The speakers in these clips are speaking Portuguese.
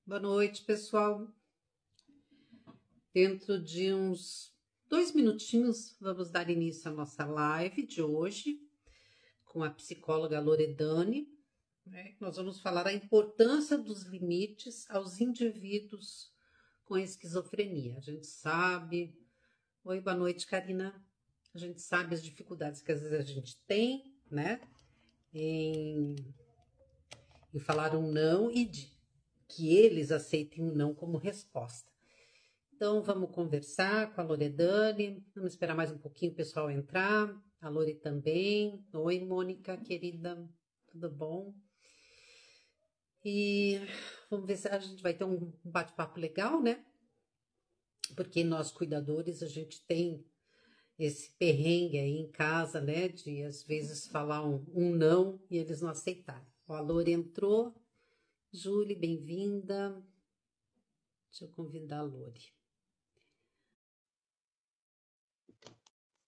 Boa noite, pessoal. Dentro de uns 2 minutinhos, vamos dar início à nossa live de hoje com a psicóloga Loredane. Nós vamos falar da importância dos limites aos indivíduos com esquizofrenia. A gente sabe... Oi, boa noite, Karina. A gente sabe as dificuldades que às vezes a gente tem, né? Em falar um não e que eles aceitem um não como resposta. Então, vamos conversar com a Loredane, vamos esperar mais um pouquinho o pessoal entrar, a Lore também. Oi, Mônica, querida, tudo bom? E vamos ver se a gente vai ter um bate-papo legal, né? Porque nós, cuidadores, a gente tem esse perrengue aí em casa, né? De, às vezes, falar um não e eles não aceitarem. Ó, a Lore entrou. Júlia, bem-vinda. Deixa eu convidar a Lore.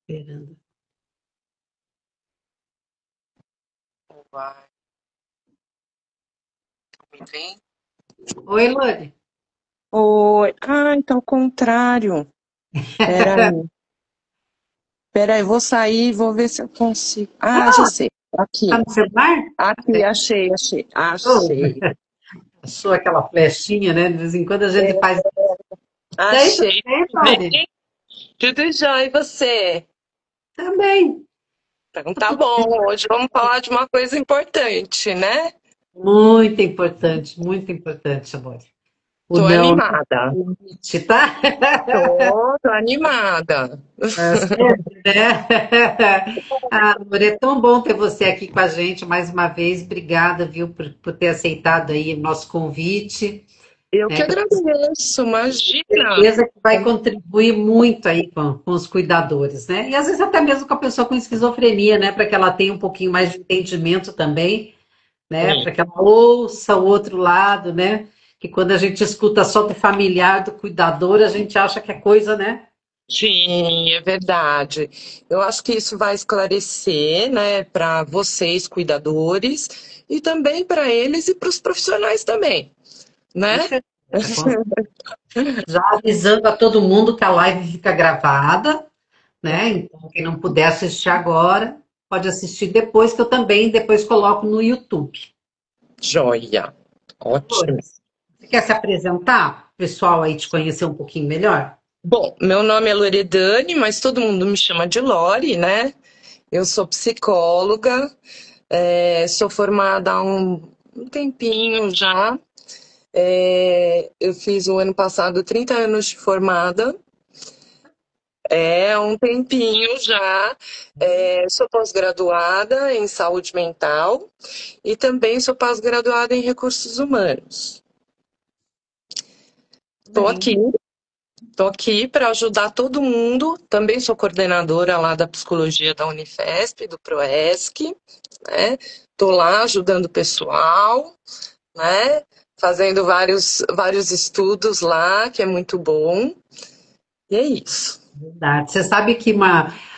Esperando. Vai. Me vem? Oi, Lore. Oi. Ah, então, ao contrário. Peraí. Peraí, vou sair e vou ver se eu consigo. Ah, já sei. Tá Aqui. no celular? Aqui, achei. Oh, Achei. achou aquela flechinha, né? De vez em quando a gente faz. Daí tudo Achei. bem, Lore? Bem, tudo jóia, e você? Também. Então, Tá tá tudo bom. bem. Hoje vamos falar de uma coisa importante, né? Muito importante, Lore. O Tô não animada. limite, tá? Tô animada. É sempre, né? Ah, Lore, é tão bom ter você aqui com a gente mais uma vez. Obrigada, viu, por ter aceitado aí o nosso convite. Eu que Né? agradeço, imagina. Certeza que vai contribuir muito aí com os cuidadores, né? E às vezes até mesmo com a pessoa com esquizofrenia, né? Para que ela tenha um pouquinho mais de entendimento também, né? Sim. Para que ela ouça o outro lado, né? Que quando a gente escuta só do familiar, do cuidador, a gente acha que é coisa, né? Sim, é verdade. Eu acho que isso vai esclarecer, né, para vocês, cuidadores, e também para eles e para os profissionais também, Com né? certeza. Já avisando a todo mundo que a live fica gravada, né? Então, quem não puder assistir agora, pode assistir depois, que eu também depois coloco no YouTube. Joia. Ótimo. Você quer se apresentar? O pessoal aí te conhecer um pouquinho melhor? Bom, meu nome é Loredane, mas todo mundo me chama de Lore, né? Eu sou psicóloga, sou formada há um tempinho já. Eu fiz o ano passado 30 anos de formada. É um tempinho já. Sou pós-graduada em saúde mental e também sou pós-graduada em recursos humanos. Estou Bem, aqui, estou aqui para ajudar todo mundo. Também sou coordenadora lá da psicologia da Unifesp, do Proesc, né? Estou lá ajudando o pessoal, né? Fazendo vários estudos lá, que é muito bom. E é isso. verdade. Você sabe que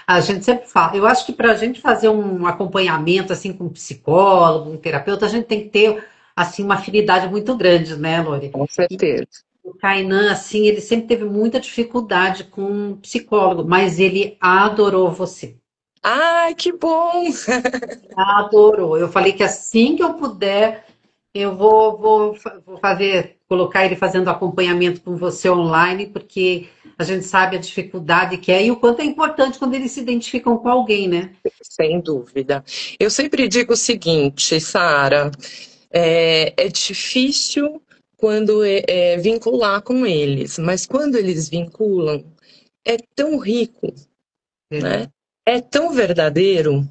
a gente sempre fala, eu acho que para a gente fazer um acompanhamento assim com um psicólogo, um terapeuta, a gente tem que ter assim uma afinidade muito grande, né, Lore? Com E certeza. o Kainan, assim, ele sempre teve muita dificuldade com um psicólogo, mas ele adorou você. Ai, que bom! Adorou. Eu falei que assim que eu puder, eu vou fazer, colocar ele fazendo acompanhamento com você online, porque a gente sabe a dificuldade que é e o quanto é importante quando eles se identificam com alguém, né? Sem dúvida. Eu sempre digo o seguinte, Sara, é difícil quando vincular com eles, mas quando eles vinculam, é tão rico, né? Verdade. É tão verdadeiro,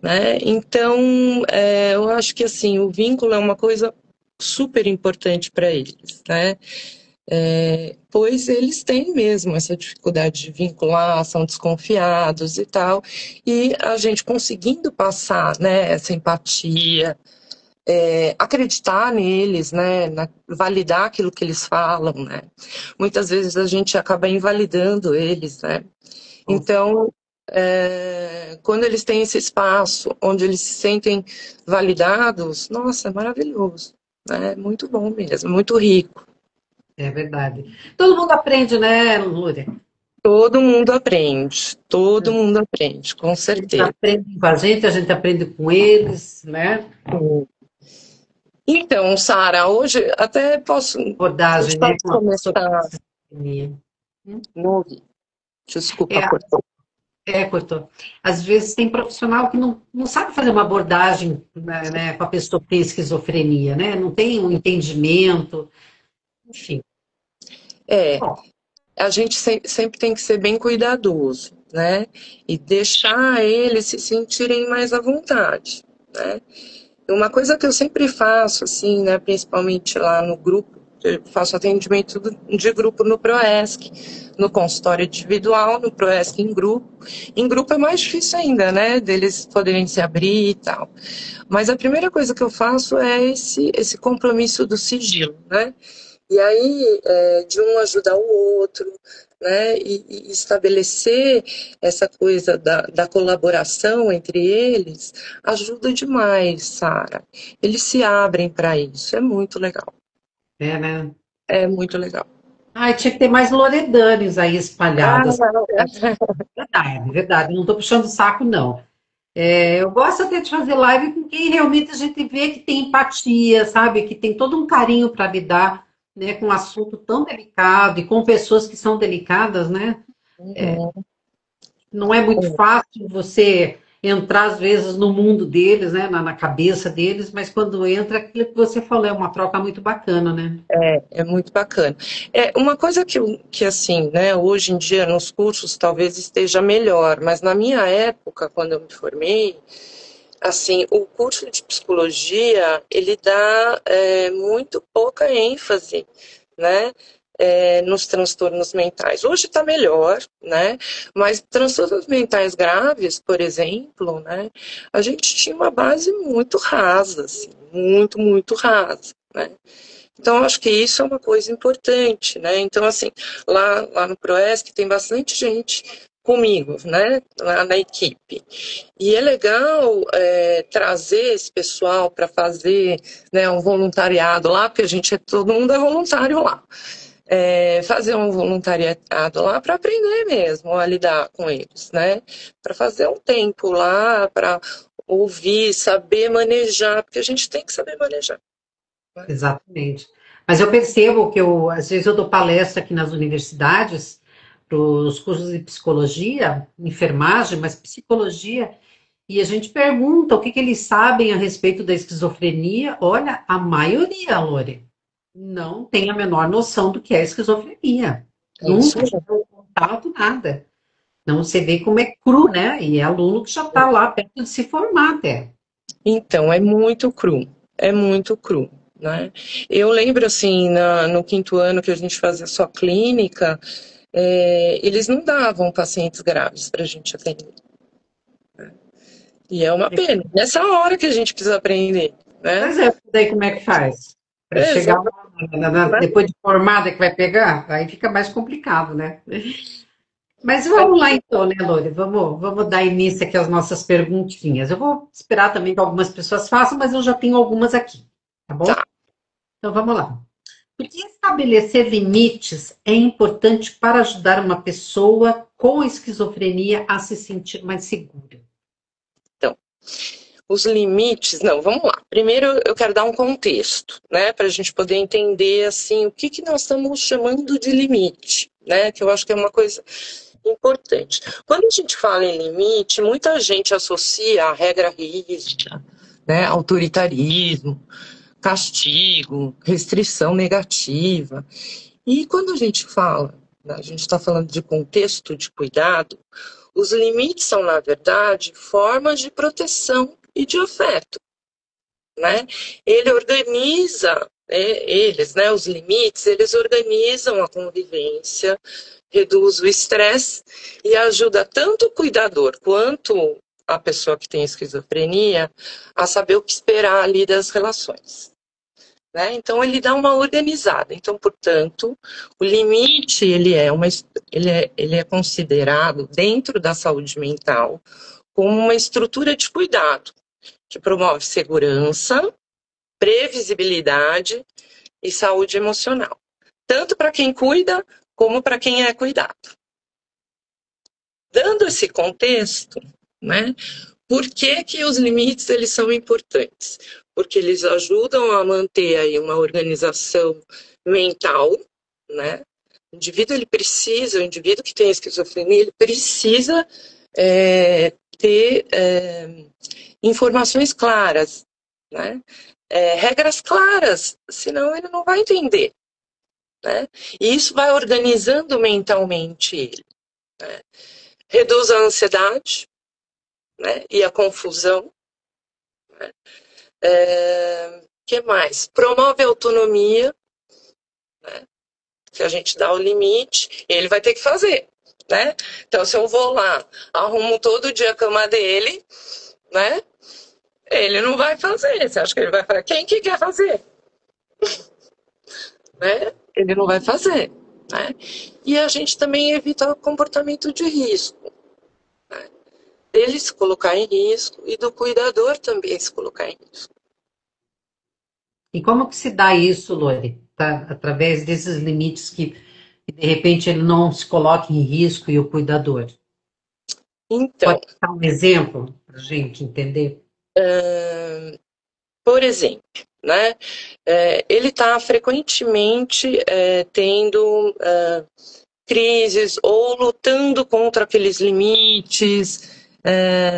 né? Então, eu acho que assim, o vínculo é uma coisa super importante para eles, né? Pois eles têm mesmo essa dificuldade de vincular, são desconfiados e tal, e a gente conseguindo passar, né, essa empatia, acreditar neles, né, validar aquilo que eles falam, né, muitas vezes a gente acaba invalidando eles, né, Com então, quando eles têm esse espaço onde eles se sentem validados, nossa, é maravilhoso. né? Muito bom mesmo, muito rico. É verdade. Todo mundo aprende, né, Lúria? Todo mundo aprende, com Eles certeza. aprendem com a gente aprende com eles, né? Então, Sara, hoje até posso, a gente Abordagem, né, pode com a pessoa com começar esquizofrenia. Hum? no ouvir. Desculpa, É, cortou. Couto. Às vezes tem profissional que não sabe fazer uma abordagem, né, com a pessoa que tem esquizofrenia, né? Não tem um entendimento, enfim. É, Bom, a gente sempre tem que ser bem cuidadoso, né? E deixar eles se sentirem mais à vontade, né? Uma coisa que eu sempre faço, assim, né, principalmente lá no grupo, eu faço atendimento de grupo no ProESC, no consultório individual, no ProESC em grupo. Em grupo é mais difícil ainda, né, deles poderem se abrir e tal. Mas a primeira coisa que eu faço é esse compromisso do sigilo, né? E aí, de um ajudar o outro, né? E estabelecer essa coisa da colaboração entre eles ajuda demais, Sara. Eles se abrem para isso, é muito legal. é, né? É muito legal. Ai, tinha que ter mais Loredanes aí Ah, espalhadas. Verdade, verdade. Não estou puxando o saco, não. Eu gosto até de fazer live com quem realmente a gente vê que tem empatia, sabe? Que tem todo um carinho para lidar, né, com um assunto tão delicado e com pessoas que são delicadas, né? uhum. Não é muito fácil você entrar, às vezes, no mundo deles, né? Na cabeça deles, mas quando entra, aquilo que você falou, é uma troca muito bacana, né? É muito bacana. É uma coisa que assim, né, hoje em dia nos cursos talvez esteja melhor, mas na minha época, quando eu me formei, assim, o curso de psicologia, ele dá muito pouca ênfase, né, nos transtornos mentais. Hoje está melhor, né, mas transtornos mentais graves, por exemplo, né, a gente tinha uma base muito rasa, assim, muito rasa, né. Então, eu acho que isso é uma coisa importante, né? Então, assim, lá no Proesc tem bastante gente comigo, né? Lá na equipe. E é legal trazer esse pessoal para fazer, né, um voluntariado lá, porque todo mundo é voluntário lá. Fazer um voluntariado lá para aprender mesmo a lidar com eles, né? Para fazer um tempo lá, para ouvir, saber manejar, porque a gente tem que saber manejar. Né? Exatamente. Mas eu percebo que às vezes eu dou palestra aqui nas universidades para os cursos de psicologia, enfermagem, mas psicologia, e a gente pergunta o que eles sabem a respeito da esquizofrenia. Olha, a maioria, Lore, não tem a menor noção do que é esquizofrenia. É isso Nunca mesmo. tiveram contato, nada. Então você vê como é cru, né? E é aluno que já está lá perto de se formar até. Então, é muito cru, né? Eu lembro, assim, no quinto ano que a gente fazia só clínica, eles não davam pacientes graves para a gente atender. E é uma pena. Nessa hora que a gente precisa aprender, né? Pois é, daí como é que faz? Para chegar Exato. lá, depois de formada que vai pegar, aí fica mais complicado, né? Mas vamos lá então, né, Lore? Vamos dar início aqui às nossas perguntinhas. Eu vou esperar também que algumas pessoas façam, mas eu já tenho algumas aqui, tá bom? Tá. Então vamos lá. Por que estabelecer limites é importante para ajudar uma pessoa com esquizofrenia a se sentir mais segura? Então, os limites, não, vamos lá. Primeiro eu quero dar um contexto, né, para a gente poder entender assim o que nós estamos chamando de limite, né? Que eu acho que é uma coisa importante. Quando a gente fala em limite, muita gente associa a regra rígida, né, autoritarismo, castigo, restrição negativa. E quando a gente fala, né, a gente está falando de contexto de cuidado, os limites são, na verdade, formas de proteção e de afeto, né? Ele organiza, eles, né, os limites, eles organizam a convivência, reduz o estresse e ajuda tanto o cuidador quanto a pessoa que tem esquizofrenia a saber o que esperar ali das relações. Né? Então ele dá uma organizada. Então, portanto, o limite ele é considerado dentro da saúde mental como uma estrutura de cuidado que promove segurança, previsibilidade e saúde emocional, tanto para quem cuida como para quem é cuidado. Dando esse contexto, né, por que que os limites eles são importantes? Porque eles ajudam a manter aí uma organização mental, né? O indivíduo que tem esquizofrenia, ele precisa ter informações claras, né? Regras claras, senão ele não vai entender, né? E isso vai organizando mentalmente ele, né? Reduz a ansiedade, né? E a confusão, né? Que mais? Promove a autonomia, né? Que a gente dá o limite, ele vai ter que fazer, né? Então, se eu vou lá, arrumo todo dia a cama dele, né? Ele não vai fazer. Você acha que ele vai fazer? Quem que quer fazer? Né? Ele não vai fazer, né? E a gente também evita o comportamento de risco, né? Dele se colocar em risco e do cuidador também se colocar em risco. E como que se dá isso, Lore? Tá? Através desses limites que de repente ele não se coloque em risco e o cuidador. Então, Pode dar um exemplo para a gente entender? por exemplo, né? Ele está frequentemente tendo crises ou lutando contra aqueles limites,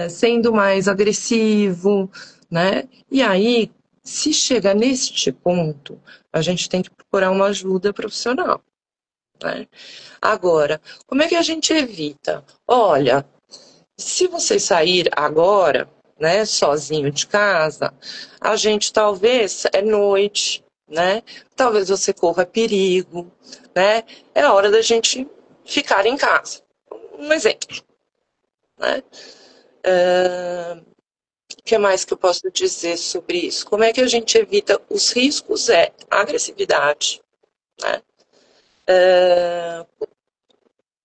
sendo mais agressivo, né? E aí, se chega neste ponto, a gente tem que procurar uma ajuda profissional, né? Agora, como é que a gente evita? Olha, se você sair agora, né, sozinho de casa, a gente talvez é noite, né? Talvez você corra perigo, né? É hora da gente ficar em casa. Um exemplo, né? O que mais que eu posso dizer sobre isso? Como é que a gente evita os riscos? A agressividade, né?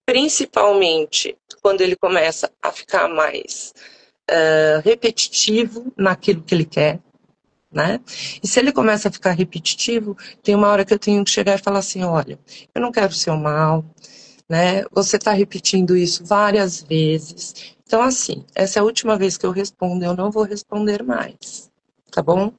Principalmente quando ele começa a ficar mais repetitivo naquilo que ele quer, né? E se ele começa a ficar repetitivo, tem uma hora que eu tenho que chegar e falar assim, olha, eu não quero o seu mal, né? Você está repetindo isso várias vezes. Então, assim, essa é a última vez que eu respondo, eu não vou responder mais, tá bom?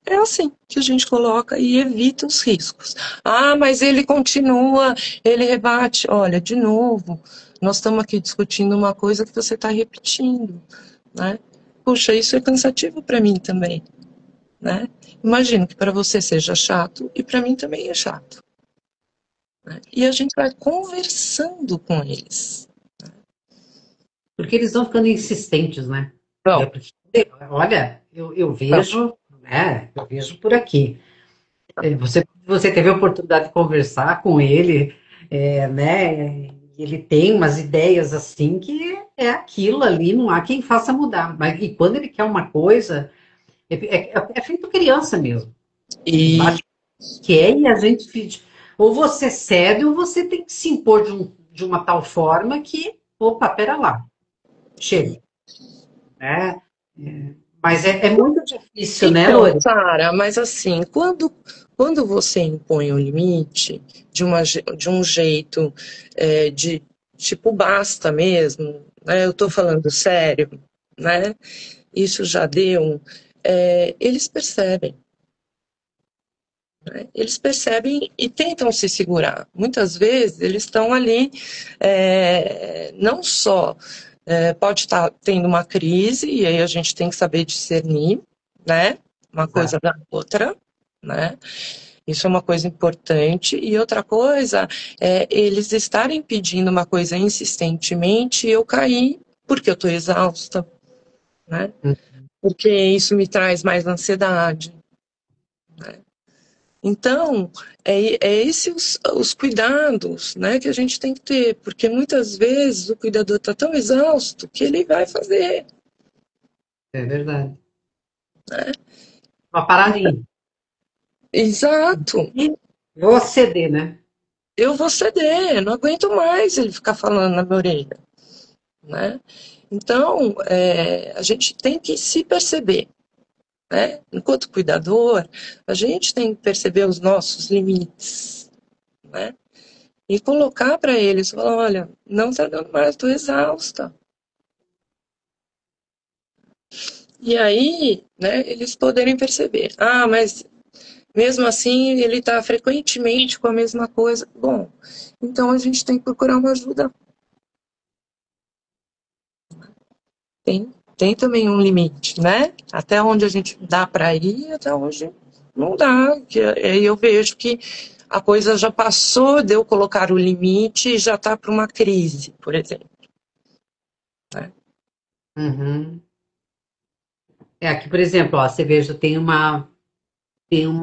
É assim que a gente coloca e evita os riscos. Ah, mas ele continua, ele rebate. Olha, de novo, nós estamos aqui discutindo uma coisa que você está repetindo, né? Puxa, isso é cansativo para mim também, né? Imagino que para você seja chato e para mim também é chato, né? E a gente vai conversando com eles. Porque eles vão ficando insistentes, né? Bom, Porque, olha, eu vejo, né? Eu vejo por aqui. Você teve a oportunidade de conversar com ele, né? Ele tem umas ideias assim que é aquilo ali, não há quem faça mudar. Mas e quando ele quer uma coisa, é feito criança mesmo. Ele e bate quer e a gente ou você cede ou você tem que se impor de uma tal forma que, opa, pera lá, chega, né? Mas é muito difícil, né, então, Lore? Sara, mas assim, quando você impõe um limite de um jeito de tipo basta mesmo, né? Eu tô falando sério, né? Isso já deu. Eles percebem, né? Eles percebem e tentam se segurar. Muitas vezes eles estão ali, não só pode estar tendo uma crise, e aí a gente tem que saber discernir, né? Uma coisa da outra, né? Isso é uma coisa importante. E outra coisa é eles estarem pedindo uma coisa insistentemente e eu cair porque eu estou exausta, né? Porque isso me traz mais ansiedade, né? Então, esses os cuidados, né, que a gente tem que ter, porque muitas vezes o cuidador está tão exausto que ele vai fazer. É verdade. Né? Uma paradinha. Exato. E vou ceder, né? Eu vou ceder, não aguento mais ele ficar falando na minha orelha, né? Então, a gente tem que se perceber, né? Enquanto cuidador, a gente tem que perceber os nossos limites, né? E colocar para eles, falar, olha, não está dando mais, estou exausta. E aí, né, eles poderem perceber, mas mesmo assim ele está frequentemente com a mesma coisa. Bom, então a gente tem que procurar uma ajuda. Tem também um limite, né? Até onde a gente dá para ir, até onde não dá. Aí eu vejo que a coisa já passou de eu colocar o limite e já está para uma crise, por exemplo. Né? Uhum. Aqui, por exemplo, ó, você veja,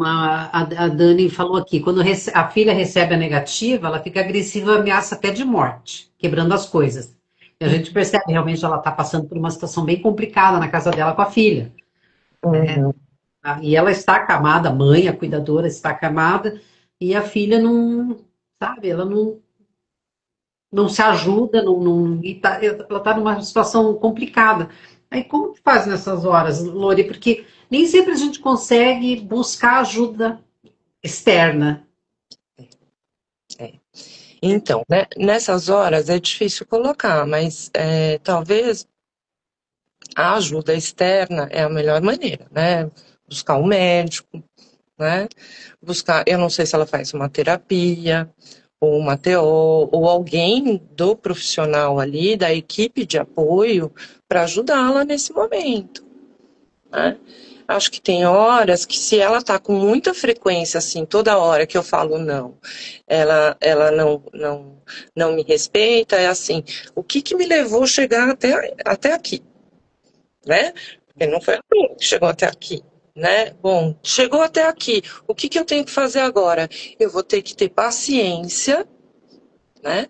a Dani falou aqui, quando a filha recebe a negativa, ela fica agressiva, ameaça até de morte, quebrando as coisas. E a gente percebe realmente ela está passando por uma situação bem complicada na casa dela com a filha. Uhum. E ela está acamada, a mãe, a cuidadora está acamada, e a filha não, sabe, ela não se ajuda, ela está numa situação complicada. Aí como que faz nessas horas, Lori? Porque nem sempre a gente consegue buscar ajuda externa. É. Então, né, nessas horas é difícil colocar, mas talvez a ajuda externa é a melhor maneira, né? Buscar um médico, né? Buscar, eu não sei se ela faz uma terapia, ou uma TO, ou alguém do profissional ali, da equipe de apoio, para ajudá-la nesse momento, né? Acho que tem horas que se ela está com muita frequência, assim, toda hora que eu falo não, ela não me respeita, é assim, o que me levou a chegar até aqui, né? Porque não foi assim que chegou até aqui, né? Bom, chegou até aqui, o que eu tenho que fazer agora? Eu vou ter que ter paciência, né?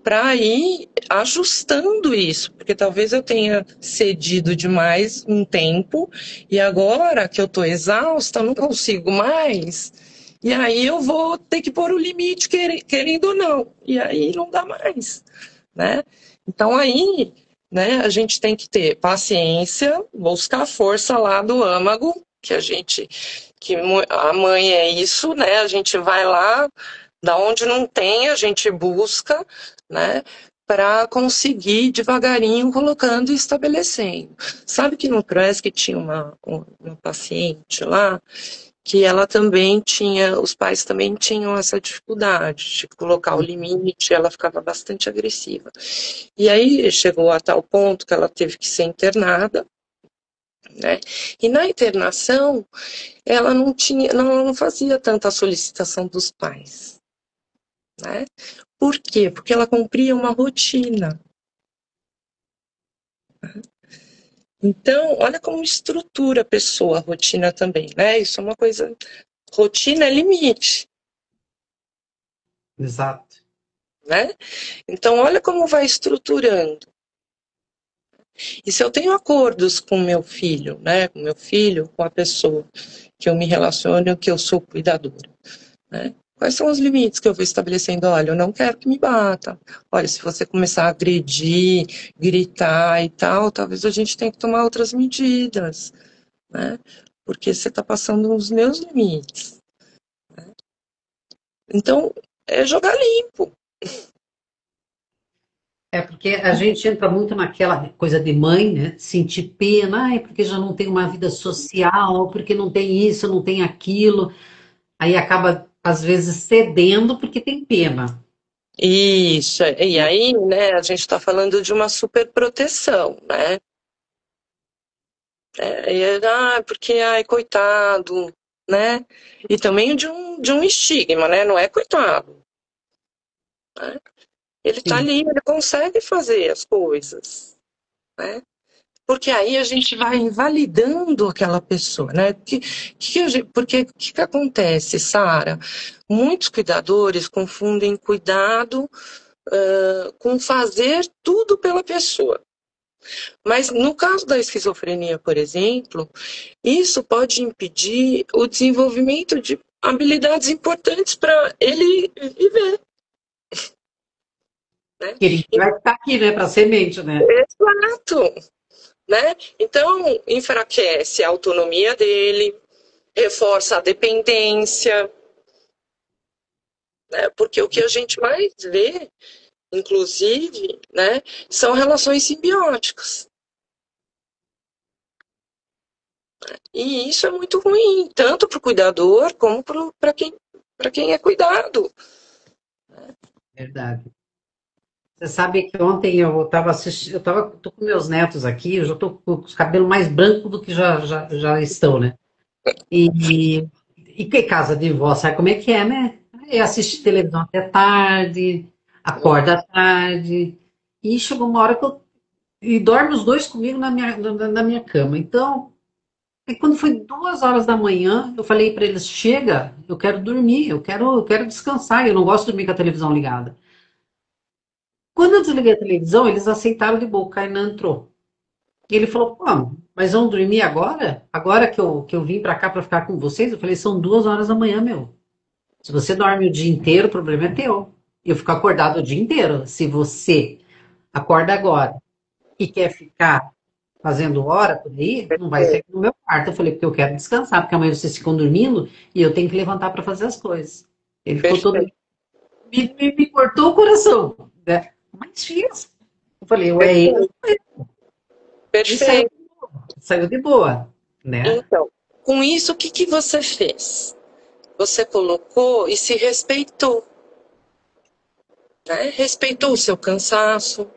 Para ir ajustando isso, porque talvez eu tenha cedido demais um tempo e agora que eu estou exausta, não consigo mais. E aí eu vou ter que pôr o limite, querendo ou não. E aí não dá mais, né? Então aí, né, a gente tem que ter paciência, buscar a força lá do âmago, que a mãe é isso, né? A gente vai lá, da onde não tem, a gente busca, né? Para conseguir devagarinho colocando e estabelecendo. Sabe que no CRESC tinha uma paciente lá que ela também tinha, os pais também tinham essa dificuldade de colocar o limite, ela ficava bastante agressiva. E aí chegou a tal ponto que ela teve que ser internada, né? E na internação, ela não fazia tanta solicitação dos pais, né? Por quê? Porque ela cumpria uma rotina. Então, olha como estrutura a pessoa, a rotina também, né? Isso é uma coisa. Rotina é limite, Exato. né? Então, olha como vai estruturando. E se eu tenho acordos com meu filho, né? Com meu filho, com a pessoa que eu me relaciono, que eu sou cuidadora, né? Quais são os limites que eu vou estabelecendo? Olha, eu não quero que me bata. Olha, se você começar a agredir, gritar e tal, talvez a gente tenha que tomar outras medidas, né? Porque você está passando os meus limites. Então, é jogar limpo. Porque a gente entra muito naquela coisa de mãe, né? Sentir pena, ai, porque já não tem uma vida social, porque não tem isso, não tem aquilo. Aí acaba, às vezes, cedendo porque tem pena. Isso, e aí, né, a gente está falando de uma superproteção, né? Porque, ai, coitado, né? E também de um estigma, né? Não é coitado, né? Ele está Sim. ali, ele consegue fazer as coisas, né? Porque aí a gente vai invalidando aquela pessoa, né? Porque o que acontece, Sara? Muitos cuidadores confundem cuidado, com fazer tudo pela pessoa. Mas no caso da esquizofrenia, por exemplo, isso pode impedir o desenvolvimento de habilidades importantes para ele viver, né? Ele vai ficar aqui, né, para semente, né? Exato, né? Então, enfraquece a autonomia dele, reforça a dependência, né? Porque o que a gente mais vê, inclusive, né, são relações simbióticas. E isso é muito ruim, tanto para o cuidador como para quem é cuidado. Verdade. Você sabe que ontem eu estava assistindo, tô com meus netos aqui, eu já tô com os cabelos mais brancos do que já estão, né? E, e que casa de vó, sabe como é que é, né? Aí assiste televisão até tarde, acorda à tarde, e chegou uma hora que eu. E dorme os dois comigo na minha cama. Então, aí quando foi 2 horas da manhã, eu falei para eles: chega, eu quero dormir, eu quero descansar, eu não gosto de dormir com a televisão ligada. Quando eu desliguei a televisão, eles aceitaram de boa, o Kainan entrou. E ele falou: pô, mas vão dormir agora? Agora que eu vim para cá para ficar com vocês? Eu falei: são 2 horas da manhã, meu. Se você dorme o dia inteiro, o problema é teu. Eu fico acordado o dia inteiro. Se você acorda agora e quer ficar fazendo hora por aí, não vai ser aqui no meu quarto. Eu falei: porque eu quero descansar, porque amanhã vocês ficam dormindo e eu tenho que levantar para fazer as coisas. Ele ficou todo. Perfeito. Me cortou o coração, né? Mas fiz. Eu falei: ué, ele saiu, Perfeito. saiu de boa, né? Então, com isso, o que que você fez? Você colocou e se respeitou, né? Respeitou o seu cansaço,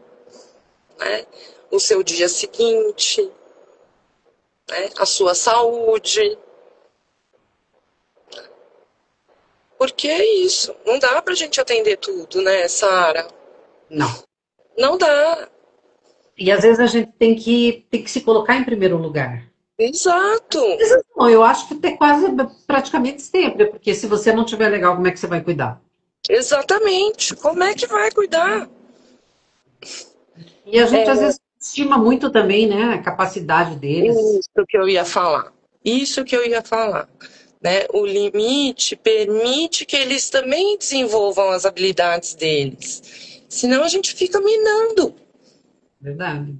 né? O seu dia seguinte, né? A sua saúde. Porque é isso. Não dá pra gente atender tudo, né, Sara? Não. Não dá. E às vezes a gente tem que se colocar em primeiro lugar. Exato. Às vezes não, eu acho que tem quase praticamente sempre, porque se você não tiver legal, como é que você vai cuidar? Exatamente. Como é que vai cuidar? E a gente às É vezes estima muito também, né, a capacidade deles. isso que eu ia falar. Isso que eu ia falar. Né? O limite permite que eles também desenvolvam as habilidades deles. Senão a gente fica minando. Verdade.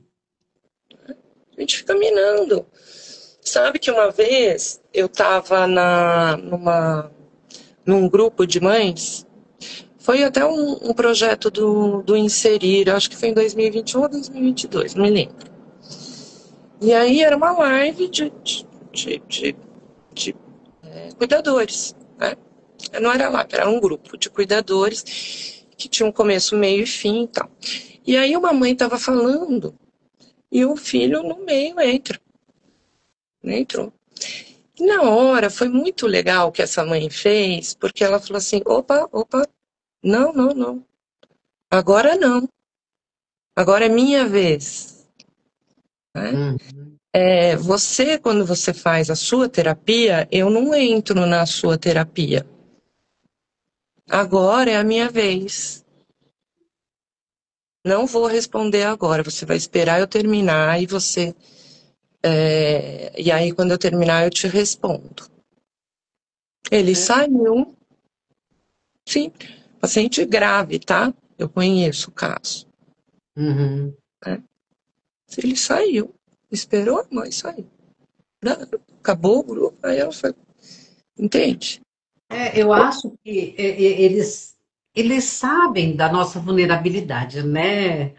A gente fica minando. Sabe que uma vez eu estava num grupo de mães, foi até um projeto do Inserir, acho que foi em 2021 ou 2022, não me lembro. E aí era uma live de cuidadores, né? Não era live, era um grupo de cuidadores que tinha um começo, meio e fim e tal. E aí uma mãe estava falando e o filho no meio entrou. Na hora, foi muito legal o que essa mãe fez, porque ela falou assim: opa, opa, não, não, não. Agora não. Agora é minha vez. Né? Uhum. Você, quando você faz a sua terapia, eu não entro na sua terapia. Agora é a minha vez. Não vou responder agora. Você vai esperar eu terminar e você. E aí, quando eu terminar, eu te respondo. Ele É. saiu. Sim, paciente grave, tá? Eu conheço o caso. Uhum. Né? Ele saiu, esperou a mãe sair. Acabou o grupo, aí ela foi. Entende? Eu acho que eles sabem da nossa vulnerabilidade, né,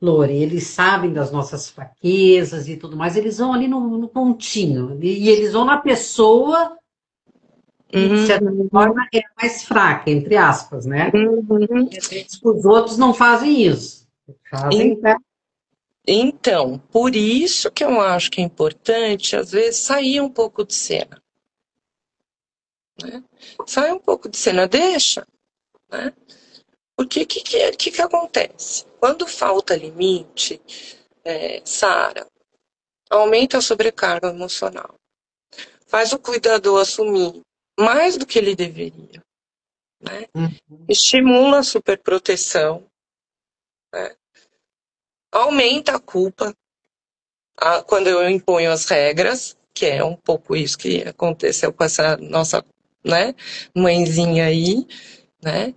Lore? Eles sabem das nossas fraquezas e tudo mais. Eles vão ali no pontinho. E eles vão na pessoa que, de certa Uhum, forma, é mais fraca, entre aspas, né? uhum. E às vezes os outros não fazem isso. En- Fazem, né? Então, por isso que eu acho que é importante, às vezes, sair um pouco de cena. Né? Sai um pouco de cena, deixa. Né? Porque o que acontece? Quando falta limite, Sara, aumenta a sobrecarga emocional. Faz o cuidador assumir mais do que ele deveria. Né? Uhum. Estimula a superproteção, né? Aumenta a culpa quando eu imponho as regras, que é um pouco isso que aconteceu com essa nossa, né, mãezinha aí, né?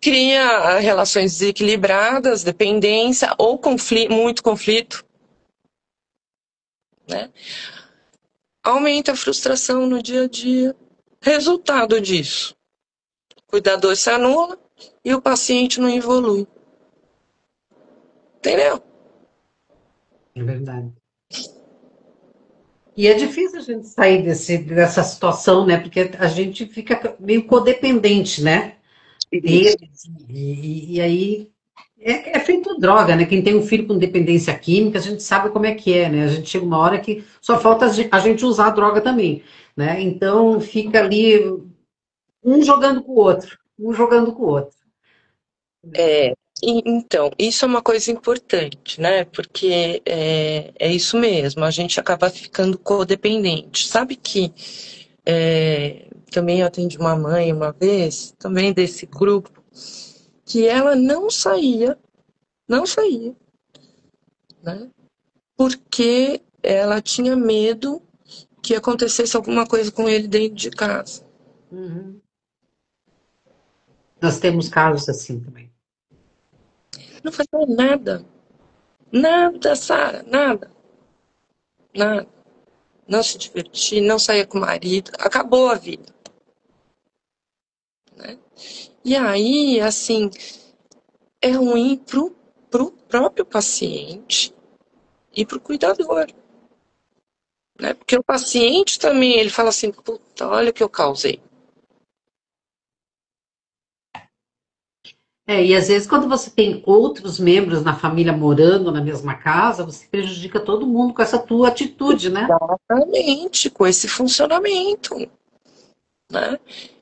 Cria relações desequilibradas, dependência ou muito conflito. né? Aumenta a frustração no dia a dia. Resultado disso, o cuidador se anula e o paciente não evolui. Entendeu? É verdade. E é difícil a gente sair dessa situação, né? Porque a gente fica meio codependente, né? Isso. Deles. E aí é feito droga, né? Quem tem um filho com dependência química, a gente sabe como é que é, né? A gente chega uma hora que só falta a gente usar a droga também, né? Então fica ali um jogando com o outro, um jogando com o outro. É, então, isso é uma coisa importante, né? Porque é isso mesmo, a gente acaba ficando codependente. Sabe que também eu atendi uma mãe uma vez, também desse grupo, que ela não saía, né? Porque ela tinha medo que acontecesse alguma coisa com ele dentro de casa. Uhum. Nós temos casos assim também. Não fazia nada, nada, Sara, nada, nada. Não se divertia, não saía com o marido, acabou a vida, né? E aí, assim, é ruim pro próprio paciente e pro cuidador, né? Porque o paciente também, ele fala assim, puta, olha o que eu causei. E às vezes quando você tem outros membros na família morando na mesma casa, você prejudica todo mundo com essa tua atitude, né? Exatamente, com esse funcionamento, né?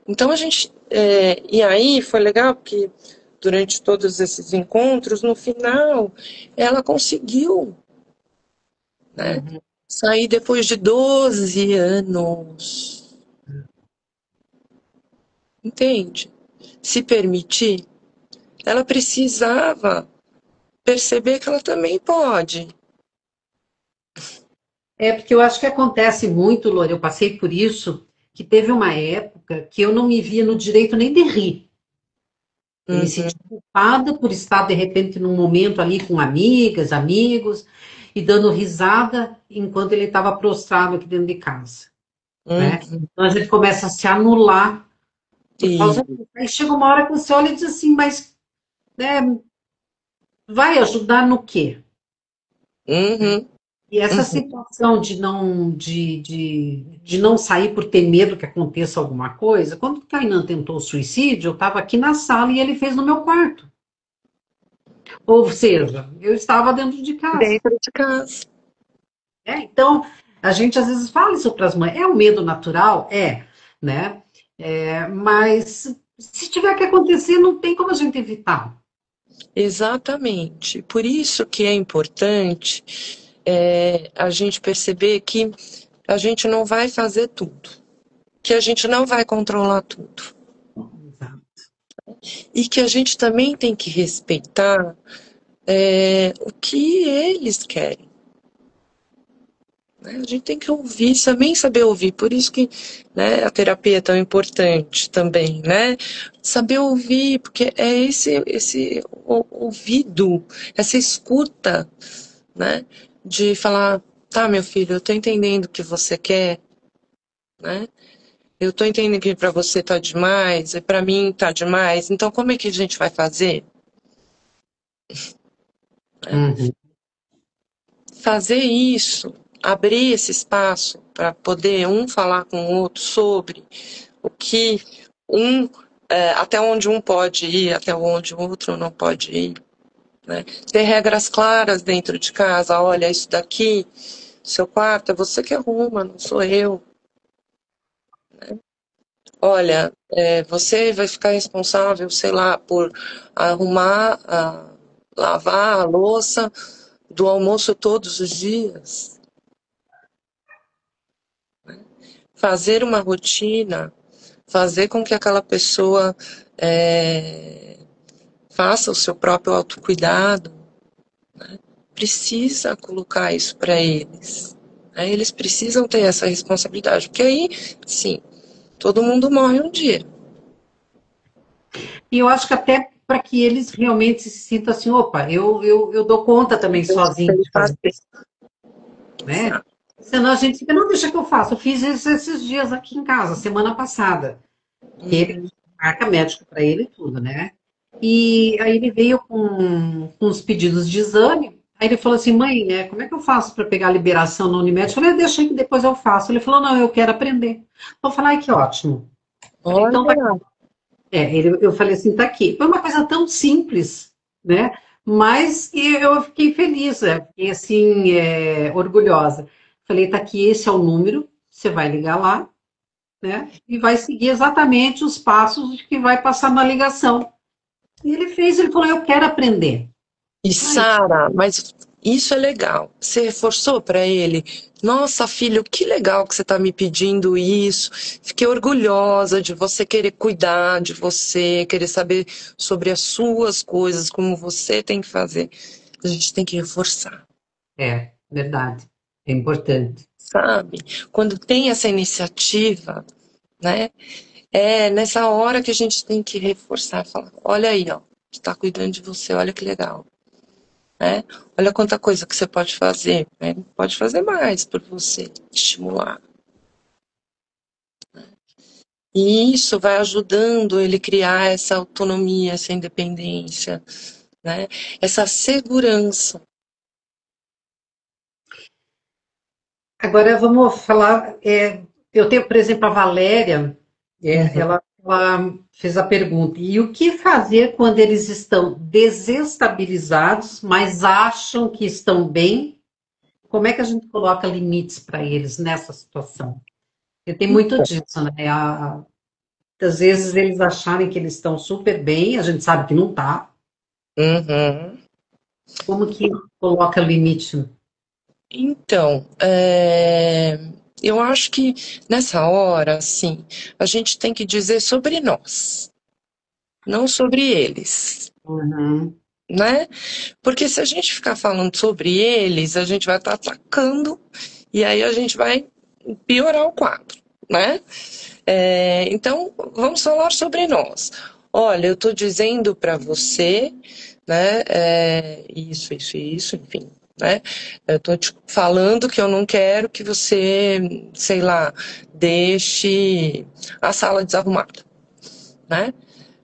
Então a gente, e aí foi legal porque durante todos esses encontros, no final, ela conseguiu, né? Uhum. Sair depois de 12 anos, entende? Se permitir, ela precisava perceber que ela também pode. É porque eu acho que acontece muito, Lore, eu passei por isso, que teve uma época que eu não me via no direito nem de rir. Eu me Uhum, senti culpada por estar, de repente, num momento ali com amigas, amigos, e dando risada enquanto ele estava prostrado aqui dentro de casa, né? uhum, Então a gente começa a se anular por e, causa disso. Aí chega uma hora que você olha e diz assim, mas né, vai ajudar no quê? uhum, E essa uhum. situação de não sair por ter medo que aconteça alguma coisa, quando o Kainan tentou suicídio, eu estava aqui na sala e ele fez no meu quarto. Ou seja, eu estava dentro de casa. Dentro de casa. Então, a gente às vezes fala isso para as mães. É um medo natural? É, né? Mas se tiver que acontecer, não tem como a gente evitar. Exatamente. Por isso que é importante a gente perceber que a gente não vai fazer tudo, que a gente não vai controlar tudo. Exato. E que a gente também tem que respeitar o que eles querem. Né? A gente tem que ouvir, também saber ouvir. Por isso que, né, a terapia é tão importante também, né? Saber ouvir, porque é esse ouvido, essa escuta, né? De falar, tá, meu filho, eu tô entendendo o que você quer, né? Eu tô entendendo que para você tá demais, e para mim tá demais. Então, como é que a gente vai fazer? Né? Uhum. Fazer isso, abrir esse espaço para poder um falar com o outro sobre o que até onde um pode ir, até onde o outro não pode ir. Né? Ter regras claras dentro de casa, olha, isso daqui, seu quarto, é você que arruma, não sou eu. Olha, você vai ficar responsável, sei lá, por arrumar, lavar a louça do almoço todos os dias. Fazer uma rotina, fazer com que aquela pessoa faça o seu próprio autocuidado, precisa colocar isso para eles. Né? Eles precisam ter essa responsabilidade, porque aí, sim, todo mundo morre um dia. E eu acho que até para que eles realmente se sintam assim, opa, eu dou conta também Eu sozinho sei de fazer fazer. isso, né? Senão a gente fica, não, deixa que eu faço. Eu fiz isso esses dias aqui em casa, semana passada. Que ele Uhum. marca médico para ele e tudo, né? E aí ele veio com os pedidos de exame. Aí ele falou assim, mãe, como é que eu faço para pegar a liberação na Unimed? Eu falei, deixa aí que depois eu faço. Ele falou, não, eu quero aprender. Eu falei, ai, que ótimo. Falei, então tá. Olha, Eu falei assim, tá aqui. Foi uma coisa tão simples, né? Mas eu fiquei feliz, fiquei assim, orgulhosa. Falei, tá aqui, esse é o número, você vai ligar lá, né? E vai seguir exatamente os passos que vai passar na ligação. E ele fez, ele falou, eu quero aprender. e Ai, Sara, mas isso é legal. Você reforçou para ele? Nossa, filho, que legal que você está me pedindo isso. Fiquei orgulhosa de você querer cuidar de você, querer saber sobre as suas coisas, como você tem que fazer. A gente tem que reforçar, verdade. É importante. sabe? Quando tem essa iniciativa, né? É nessa hora que a gente tem que reforçar, falar, olha aí, ó, está cuidando de você, olha que legal. Né? Olha quanta coisa que você pode fazer, né? Pode fazer mais por você, estimular. E isso vai ajudando ele criar essa autonomia, essa independência, né? Essa segurança. Agora vamos falar. Eu tenho, por exemplo, a Valéria, Uhum. ela fez a pergunta: e o que fazer quando eles estão desestabilizados, mas acham que estão bem? Como é que a gente coloca limites para eles nessa situação? Porque tem muito disso, né? Muitas vezes eles acharem que eles estão super bem, a gente sabe que não está. Uhum. Como que coloca limite? Então, eu acho que nessa hora, assim, a gente tem que dizer sobre nós, não sobre eles. Uhum. Né? Porque se a gente ficar falando sobre eles, a gente vai estar atacando e aí a gente vai piorar o quadro, né? Então, vamos falar sobre nós. Olha, eu estou dizendo para você, né? Isso, enfim. Né? Eu estou te falando que eu não quero que você, sei lá, deixe a sala desarrumada, né?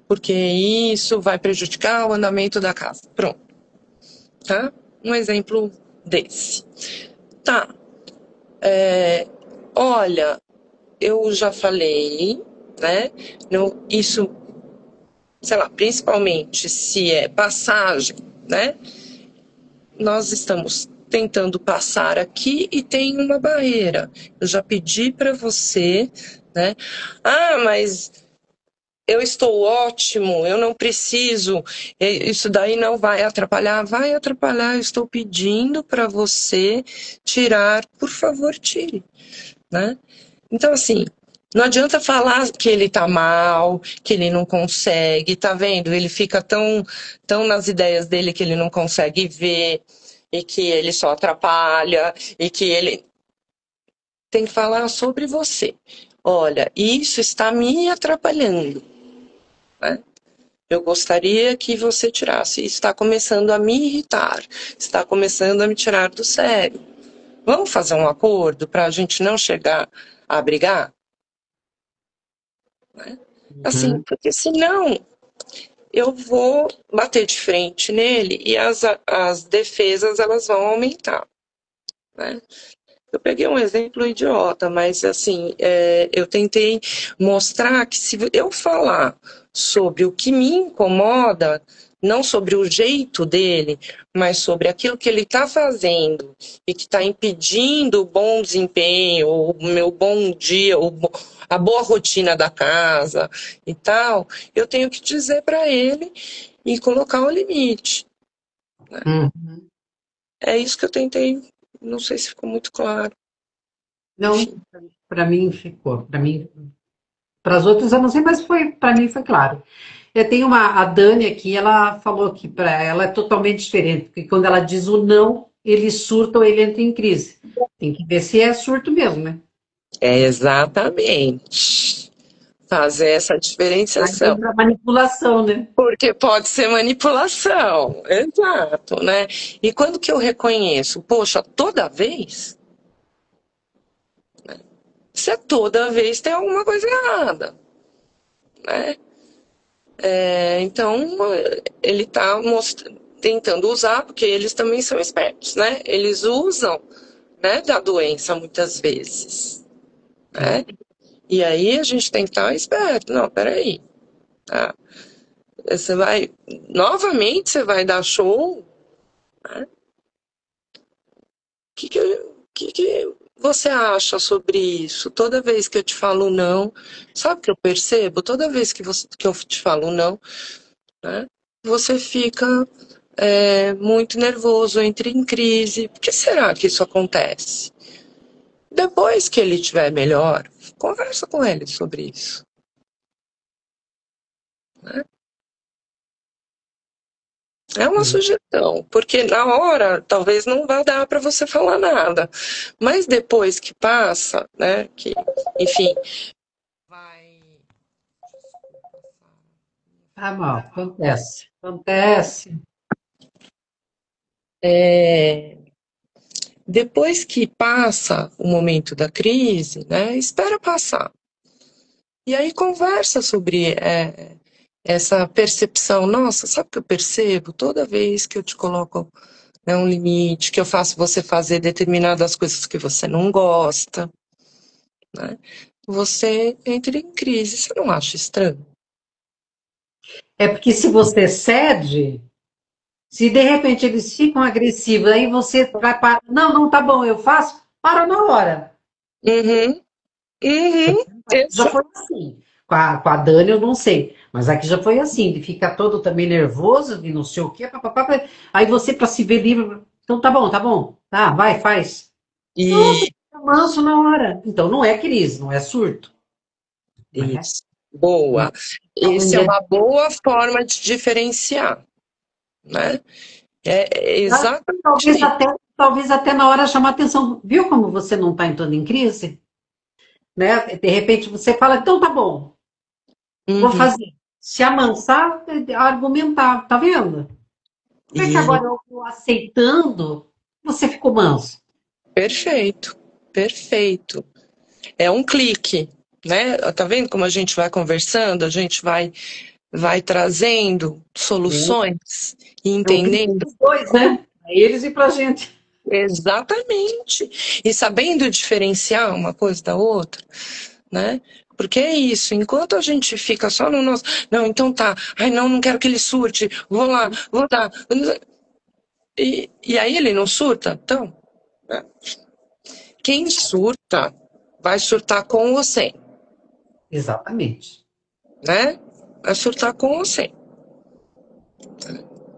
Porque isso vai prejudicar o andamento da casa. Pronto, tá? Um exemplo desse. Tá, olha, eu já falei, né? Isso, sei lá, principalmente se é passagem, né? Nós estamos tentando passar aqui e tem uma barreira. Eu já pedi para você, né? Ah, mas eu estou ótimo, eu não preciso, isso daí não vai atrapalhar. Vai atrapalhar, eu estou pedindo para você tirar, por favor, tire, né? Então, assim, não adianta falar que ele tá mal, que ele não consegue, tá vendo? Ele fica tão nas ideias dele que ele não consegue ver, e que ele só atrapalha, e que ele tem que falar sobre você. Olha, isso está me atrapalhando, né? Eu gostaria que você tirasse. Está começando a me irritar. Está começando a me tirar do sério. Vamos fazer um acordo para a gente não chegar a brigar? Né? Assim, Uhum. porque senão eu vou bater de frente nele e as defesas elas vão aumentar. Né? Eu peguei um exemplo idiota, mas assim, eu tentei mostrar que se eu falar sobre o que me incomoda, não sobre o jeito dele, mas sobre aquilo que ele está fazendo e que está impedindo o bom desempenho, o meu bom dia, a boa rotina da casa e tal, eu tenho que dizer para ele e colocar o limite. Uhum. É isso que eu tentei, não sei se ficou muito claro. Não, Enfim. para mim ficou. Para mim, para as outras eu não sei, mas foi para mim foi claro. Eu tenho a Dani aqui, ela falou que para ela é totalmente diferente, porque quando ela diz o não, ele surta ou ele entra em crise. Tem que ver se é surto mesmo, né? É exatamente fazer essa Aí diferenciação, entra a manipulação, né? porque pode ser manipulação, exato, né? E quando que eu reconheço? Poxa, toda vez? se toda vez tem alguma coisa errada, né? Então, ele está tentando usar, porque eles também são espertos, né? Eles usam, né, da doença muitas vezes, né? E aí a gente tem que estar esperto. Não, peraí. Tá? Novamente você vai dar show, né? O que você acha sobre isso? Toda vez que eu te falo não, sabe o que eu percebo? Toda vez que eu te falo não, né, você fica muito nervoso, entra em crise. Por que será que isso acontece? Depois que ele estiver melhor, conversa com ele sobre isso, né? É uma sugestão, porque na hora talvez não vá dar para você falar nada, mas depois que passa, né, que, enfim, vai. Ah, mal, acontece. Acontece. Depois que passa o momento da crise, né, espera passar. E aí conversa sobre essa percepção. Nossa, sabe o que eu percebo? Toda vez que eu te coloco, né, um limite, que eu faço você fazer determinadas coisas que você não gosta, né, você entra em crise. Você não acha estranho? É porque se você cede, se de repente eles ficam agressivos, aí você vai para. Não, não, tá bom, eu faço, para na hora. Uhum, uhum, Já foi assim. Com a Dani eu não sei, mas aqui já foi assim, de ficar todo também nervoso, de não sei o quê, papapá, aí você para se ver livre, então tá bom, tá, vai, faz. Pronto, e fica manso na hora. Então não é crise, não é surto, né? isso. Boa. Essa é uma boa forma de diferenciar, né? É exatamente Talvez isso. até, talvez até na hora chamar atenção. Viu como você não está entrando em crise? Né? De repente você fala, então tá bom, vou Uhum. fazer. Se amansar, argumentar, tá vendo? Como é que E agora eu vou aceitando, você ficou manso? perfeito, perfeito. É um clique, né? Tá vendo como a gente vai conversando, a gente vai trazendo soluções e É o clique entendendo dos dois, né? Pra eles e pra gente. exatamente e sabendo diferenciar uma coisa da outra, né? Porque é isso, enquanto a gente fica só no nosso, não, então tá, ai não, não quero que ele surte, vou lá, vou dar. E aí ele não surta, então, né? Quem surta vai surtar com você, Exatamente. né? Vai surtar com você.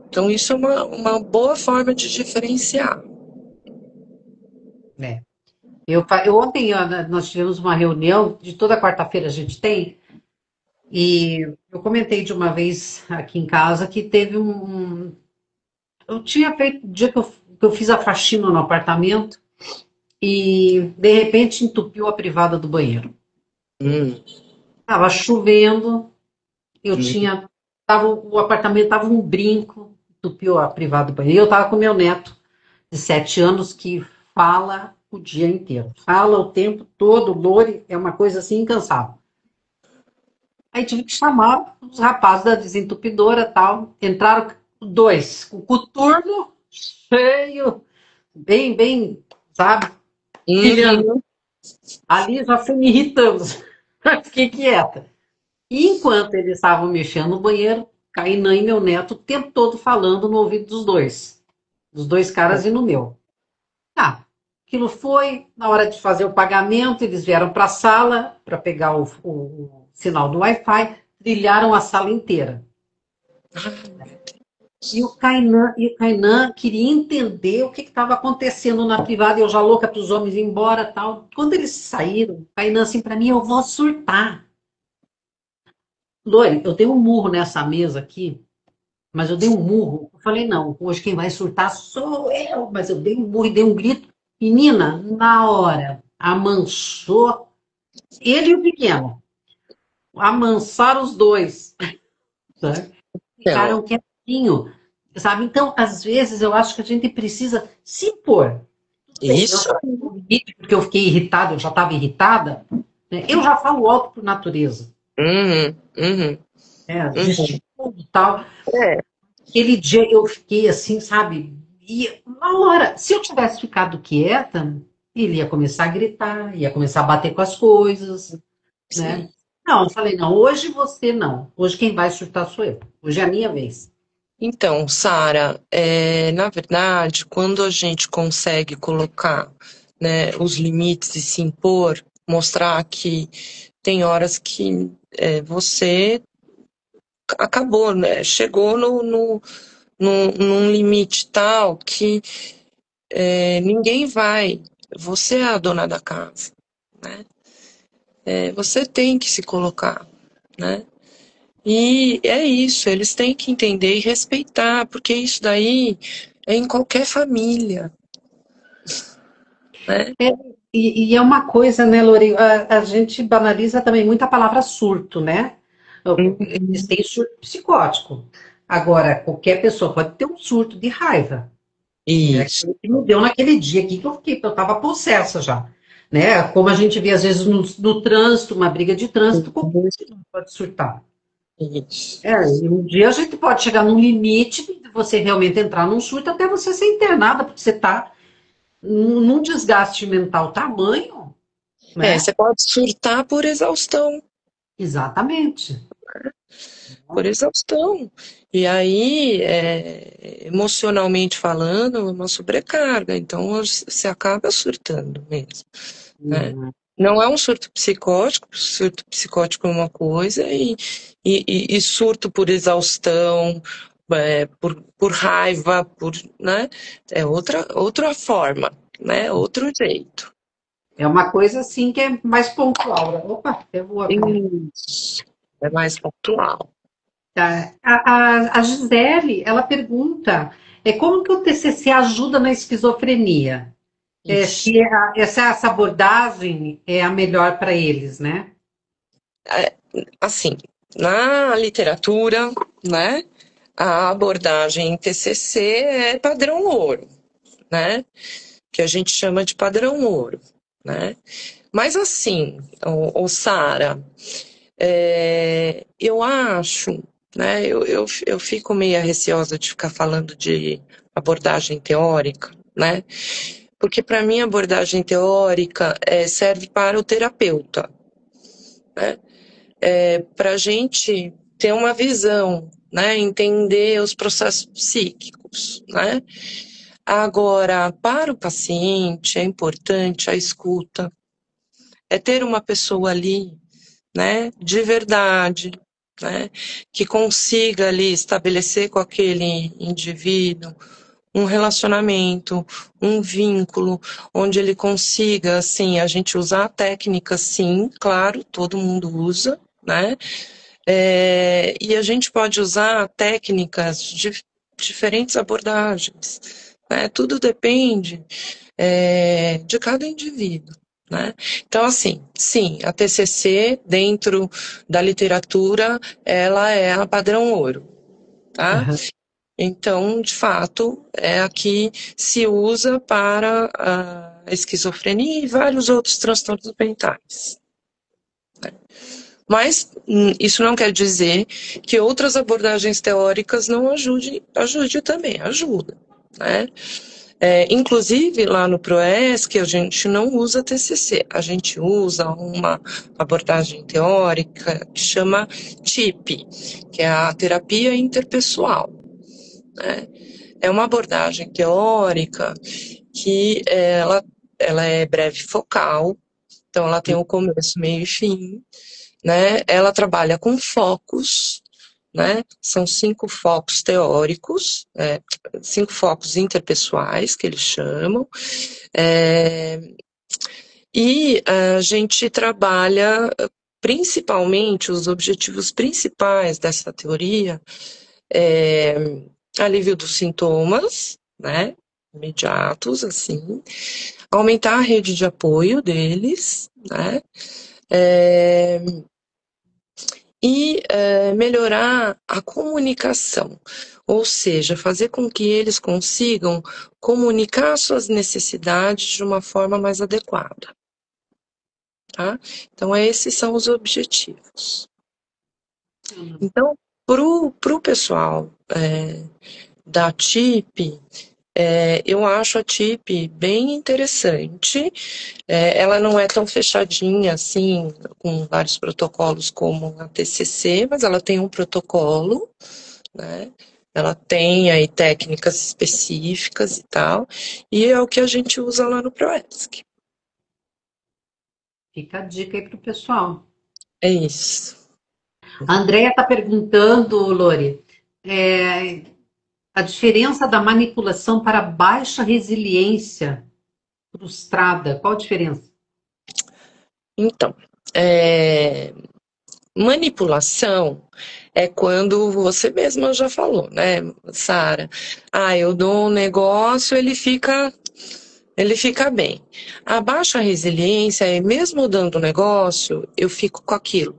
Então, isso é uma boa forma de diferenciar. Né? Ontem nós tivemos uma reunião, de toda quarta-feira a gente tem, e eu comentei de uma vez aqui em casa que teve eu tinha feito, o dia que eu fiz a faxina no apartamento, e de repente entupiu a privada do banheiro. Hum, Tava chovendo, eu hum. tinha. O apartamento tava um brinco, entupiu a privada do banheiro. E eu tava com meu neto de 7 anos que fala o dia inteiro. Fala o tempo todo, Lore, é uma coisa assim incansável. Aí tive que chamar os rapazes da desentupidora e tal. Entraram dois, com o coturno cheio, bem, bem, sabe? Brilhando. Uhum. Ali já fui me irritando. Fiquei quieta. E enquanto eles estavam mexendo no banheiro, Cainã e meu neto o tempo todo falando no ouvido dos dois caras e no meu. Ah, aquilo foi, na hora de fazer o pagamento, eles vieram para a sala para pegar o sinal do Wi-Fi, trilharam a sala inteira. E o Kainan queria entender o que estava acontecendo na privada, e eu já louca para os homens ir embora tal. Quando eles saíram, o Kainan assim para mim, eu vou surtar. Lore, eu dei um murro nessa mesa aqui, mas eu dei um murro. Eu falei, não, hoje quem vai surtar sou eu. Mas eu dei um murro e dei um grito. Menina, na hora, amansou ele e o pequeno. Amansaram os dois. Sabe? Então, Ficaram quietinhos. Sabe? Então, às vezes, eu acho que a gente precisa se impor. Bem, eu Isso. já tenho um limite, porque eu fiquei irritada, eu já estava irritada, né? Eu já falo alto por natureza, Uhum, uhum, né? uhum. Gesticulo e tal. É, Aquele dia eu fiquei assim, sabe? E na hora, se eu tivesse ficado quieta, ele ia começar a gritar, ia começar a bater com as coisas, né? sim. Não, eu falei, não, hoje você não. Hoje quem vai surtar sou eu. Hoje é a minha vez. Então, Sara, na verdade, quando a gente consegue colocar, né, os limites e se impor, mostrar que tem horas que você acabou, né? Chegou num limite tal que ninguém vai. Você é a dona da casa, né? Você tem que se colocar, né? E é isso, eles têm que entender e respeitar, porque isso daí é em qualquer família, né? É, e é uma coisa, né, Lore? A gente banaliza também muito a palavra surto, né? Eles Uhum. têm surto psicótico. Agora, qualquer pessoa pode ter um surto de raiva. É Isso, aquilo que me deu naquele dia aqui que eu fiquei, eu estava possessa já. Né? Como a gente vê às vezes no trânsito, uma briga de trânsito, qualquer um pode surtar. isso. E um dia a gente pode chegar num limite de você realmente entrar num surto até você ser internada, porque você está num desgaste mental tamanho, né? Você pode surtar por exaustão, Exatamente. por exaustão. E aí, emocionalmente falando, é uma sobrecarga. Então, você acaba surtando mesmo, né? Uhum. Não é um surto psicótico é uma coisa, e surto por exaustão, por raiva, né? É outra forma, né? Outro jeito. É uma coisa assim que é mais pontual. Opa, eu vou aqui. Isso. É mais pontual. Tá. A Gisele, ela pergunta, como que o TCC ajuda na esquizofrenia? Isso. Se essa abordagem é a melhor para eles, né? Assim, na literatura, né? A abordagem em TCC é padrão ouro, né? Que a gente chama de padrão ouro, né? Mas assim, o Sara, eu acho, né? Eu fico meio receosa de ficar falando de abordagem teórica, né? Porque para mim a abordagem teórica serve para o terapeuta, né? Para a gente ter uma visão, né? Entender os processos psíquicos, né? Agora, para o paciente é importante a escuta, é ter uma pessoa ali, né, de verdade, né, que consiga ali estabelecer com aquele indivíduo um relacionamento, um vínculo, onde ele consiga, assim, a gente usar a técnica, sim, claro, todo mundo usa, né, e a gente pode usar técnicas de diferentes abordagens, né, tudo depende de cada indivíduo, né? Então, assim, sim, a TCC, dentro da literatura, ela é a padrão ouro, tá? Aham. Então, de fato, é a que se usa para a esquizofrenia e vários outros transtornos mentais. Mas isso não quer dizer que outras abordagens teóricas não ajude também, ajuda, né? Inclusive, lá no ProESC, a gente não usa TCC, a gente usa uma abordagem teórica que chama TIP, que é a terapia interpessoal, né? É uma abordagem teórica que ela é breve focal, então ela tem o começo, meio e fim, né? Ela trabalha com focos, né? São 5 focos teóricos, 5 focos interpessoais, que eles chamam, é, e a gente trabalha principalmente os objetivos principais dessa teoria, é alívio dos sintomas, né? Imediatos, assim, aumentar a rede de apoio deles, né? É, e melhorar a comunicação, ou seja, fazer com que eles consigam comunicar suas necessidades de uma forma mais adequada. Tá? Então, esses são os objetivos. Então, para o pessoal da TIP, eu acho a TIP bem interessante. Ela não é tão fechadinha assim, com vários protocolos como a TCC, mas ela tem um protocolo, né? Ela tem aí técnicas específicas e tal, e é o que a gente usa lá no ProESC. Fica a dica aí para o pessoal. É isso. A Andrea está perguntando, Lore, é, a diferença da manipulação para baixa resiliência frustrada. Qual a diferença? Então, manipulação é quando você mesma já falou, né, Sara? Eu dou um negócio, ele fica bem. A baixa resiliência é mesmo dando o negócio, eu fico com aquilo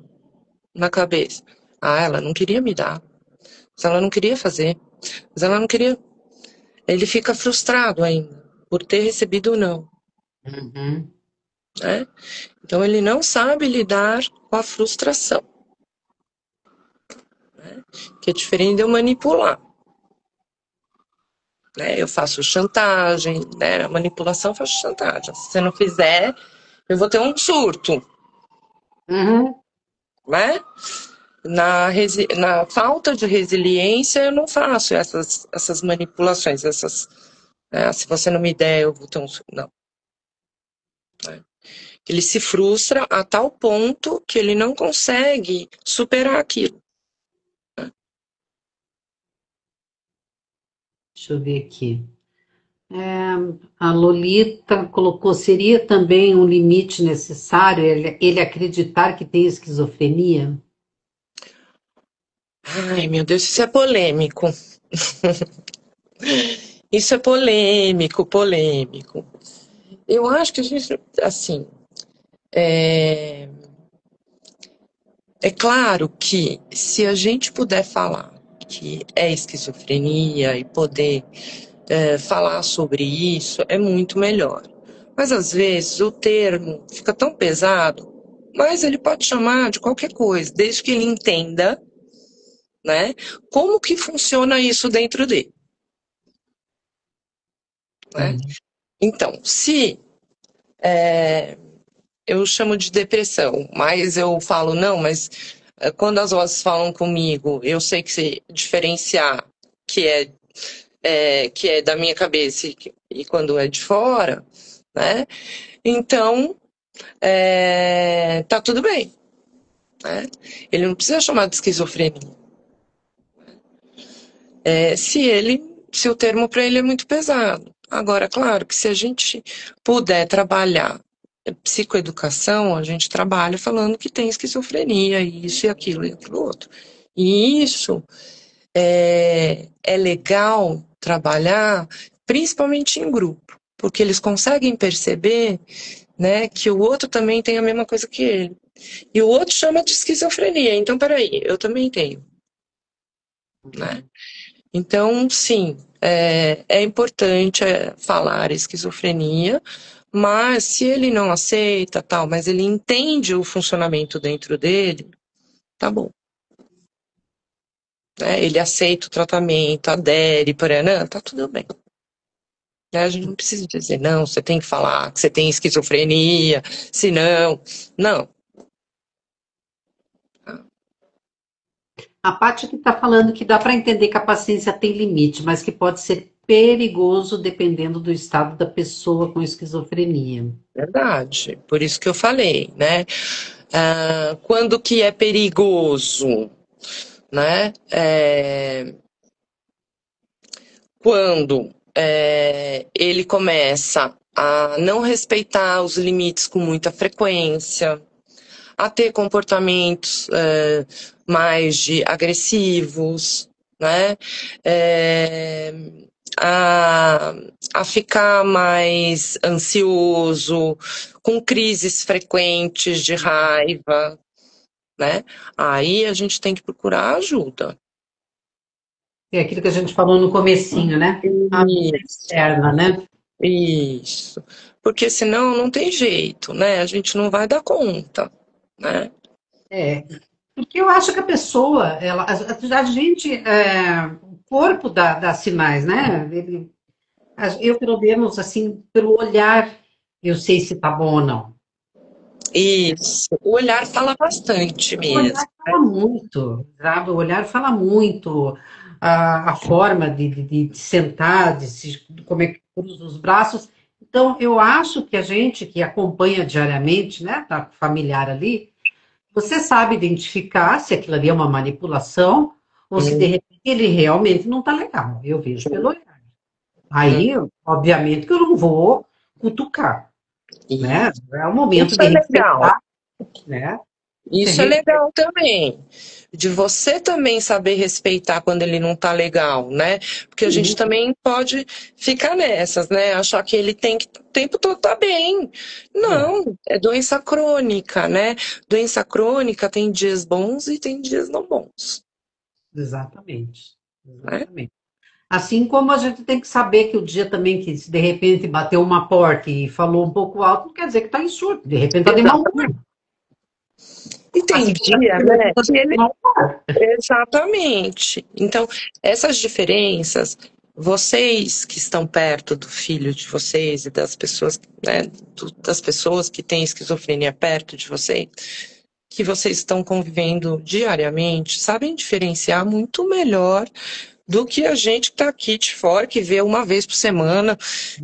na cabeça. Ela não queria me dar, mas ela não queria fazer, mas ela não queria. Ele fica frustrado ainda por ter recebido o não, Uhum. né? Então ele não sabe lidar com a frustração, né? Que é diferente de eu manipular. Né? Eu faço chantagem, né? Na manipulação eu faço chantagem. Se você não fizer, eu vou ter um surto, Uhum. né? Na falta de resiliência, eu não faço essas manipulações, se você não me der, eu vou ter um surto. Não. Né? Ele se frustra a tal ponto que ele não consegue superar aquilo. Deixa eu ver aqui. A Lolita colocou, seria também um limite necessário ele acreditar que tem esquizofrenia? Ai, meu Deus, isso é polêmico. Isso é polêmico, polêmico. Eu acho que a gente, assim, é claro que se a gente puder falar que é esquizofrenia e poder falar sobre isso, é muito melhor. Mas às vezes o termo fica tão pesado, mas ele pode chamar de qualquer coisa, desde que ele entenda, né, como que funciona isso dentro dele. Né? Uhum. Então, se eu chamo de depressão, mas eu falo, não, mas quando as vozes falam comigo, eu sei que se diferenciar que que é da minha cabeça e quando é de fora, né? Então, tá tudo bem, né? Ele não precisa chamar de esquizofrenia. Se o termo para ele é muito pesado. Agora, claro que se a gente puder trabalhar psicoeducação, a gente trabalha falando que tem esquizofrenia, isso e aquilo outro. E isso é legal trabalhar, principalmente em grupo, porque eles conseguem perceber, né, que o outro também tem a mesma coisa que ele. E o outro chama de esquizofrenia. Então, peraí, eu também tenho, né? Então, sim, é importante falar esquizofrenia, mas se ele não aceita, tal, mas ele entende o funcionamento dentro dele, tá bom. Né? Ele aceita o tratamento, adere, paranã, tá tudo bem. Né? A gente não precisa dizer, não, você tem que falar que você tem esquizofrenia, senão. Não. A parte que está falando que dá para entender que a paciência tem limite, mas que pode ser perigoso dependendo do estado da pessoa com esquizofrenia. Verdade. Por isso que eu falei, né? Quando que é perigoso, né? Quando ele começa a não respeitar os limites com muita frequência, a ter comportamentos mais de agressivos, né? É, a, a ficar mais ansioso, com crises frequentes de raiva, né? Aí a gente tem que procurar ajuda. É aquilo que a gente falou no comecinho, né? A vida Isso, externa, né? isso. Porque senão não tem jeito, né? A gente não vai dar conta, né? É, porque eu acho que a pessoa, a gente, o corpo dá sinais, né? Eu, pelo menos, assim, pelo olhar, eu sei se tá bom ou não. Isso. O olhar fala bastante O olhar mesmo. fala muito, sabe? O olhar fala muito. A forma de sentar, de como é que cruza os braços. Então, eu acho que a gente que acompanha diariamente, né, tá com o familiar ali, você sabe identificar se aquilo ali é uma manipulação ou se de Hum, repente ele realmente não está legal. Eu vejo pelo olhar. hum. Aí, obviamente, que eu não vou cutucar, né? Isso. É o momento Isso de é legal. respeitar, né? Você Isso é legal também. De você também saber respeitar quando ele não tá legal, né? Porque a gente respeita. também pode ficar nessas, né? Achar que ele tem que o tempo todo tá bem. É, Não, é doença crônica, né? Doença crônica tem dias bons e tem dias não bons, exatamente. né? Exatamente. Assim como a gente tem que saber que o dia também que se de repente bateu uma porta e falou um pouco alto, não quer dizer que está em surto, de repente está de mau humor. Exatamente. E tem Assim como a dia, gente né, está que de ele. mau humor. Exatamente. Então, essas diferenças, vocês que estão perto do filho de vocês e das pessoas, né, das pessoas que têm esquizofrenia perto de vocês, que vocês estão convivendo diariamente, sabem diferenciar muito melhor do que a gente que está aqui de fora, que vê uma vez por semana,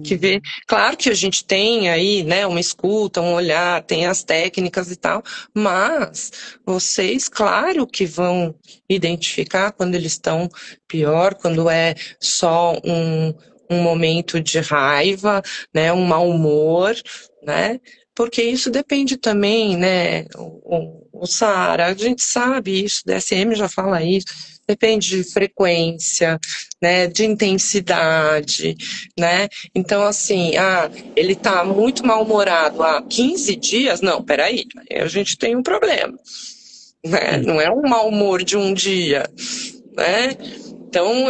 que vê. Claro que a gente tem aí, né, uma escuta, um olhar, tem as técnicas e tal, mas vocês, claro que vão identificar quando eles estão pior, quando é só um momento de raiva, né, um mau humor, né? Porque isso depende também, né? O Sara, a gente sabe isso, o DSM já fala isso, depende de frequência, né, de intensidade, né? Então, assim, ele tá muito mal-humorado há 15 dias? Não, peraí, aí a gente tem um problema, né? Sim, Não é um mau humor de um dia, né? Então,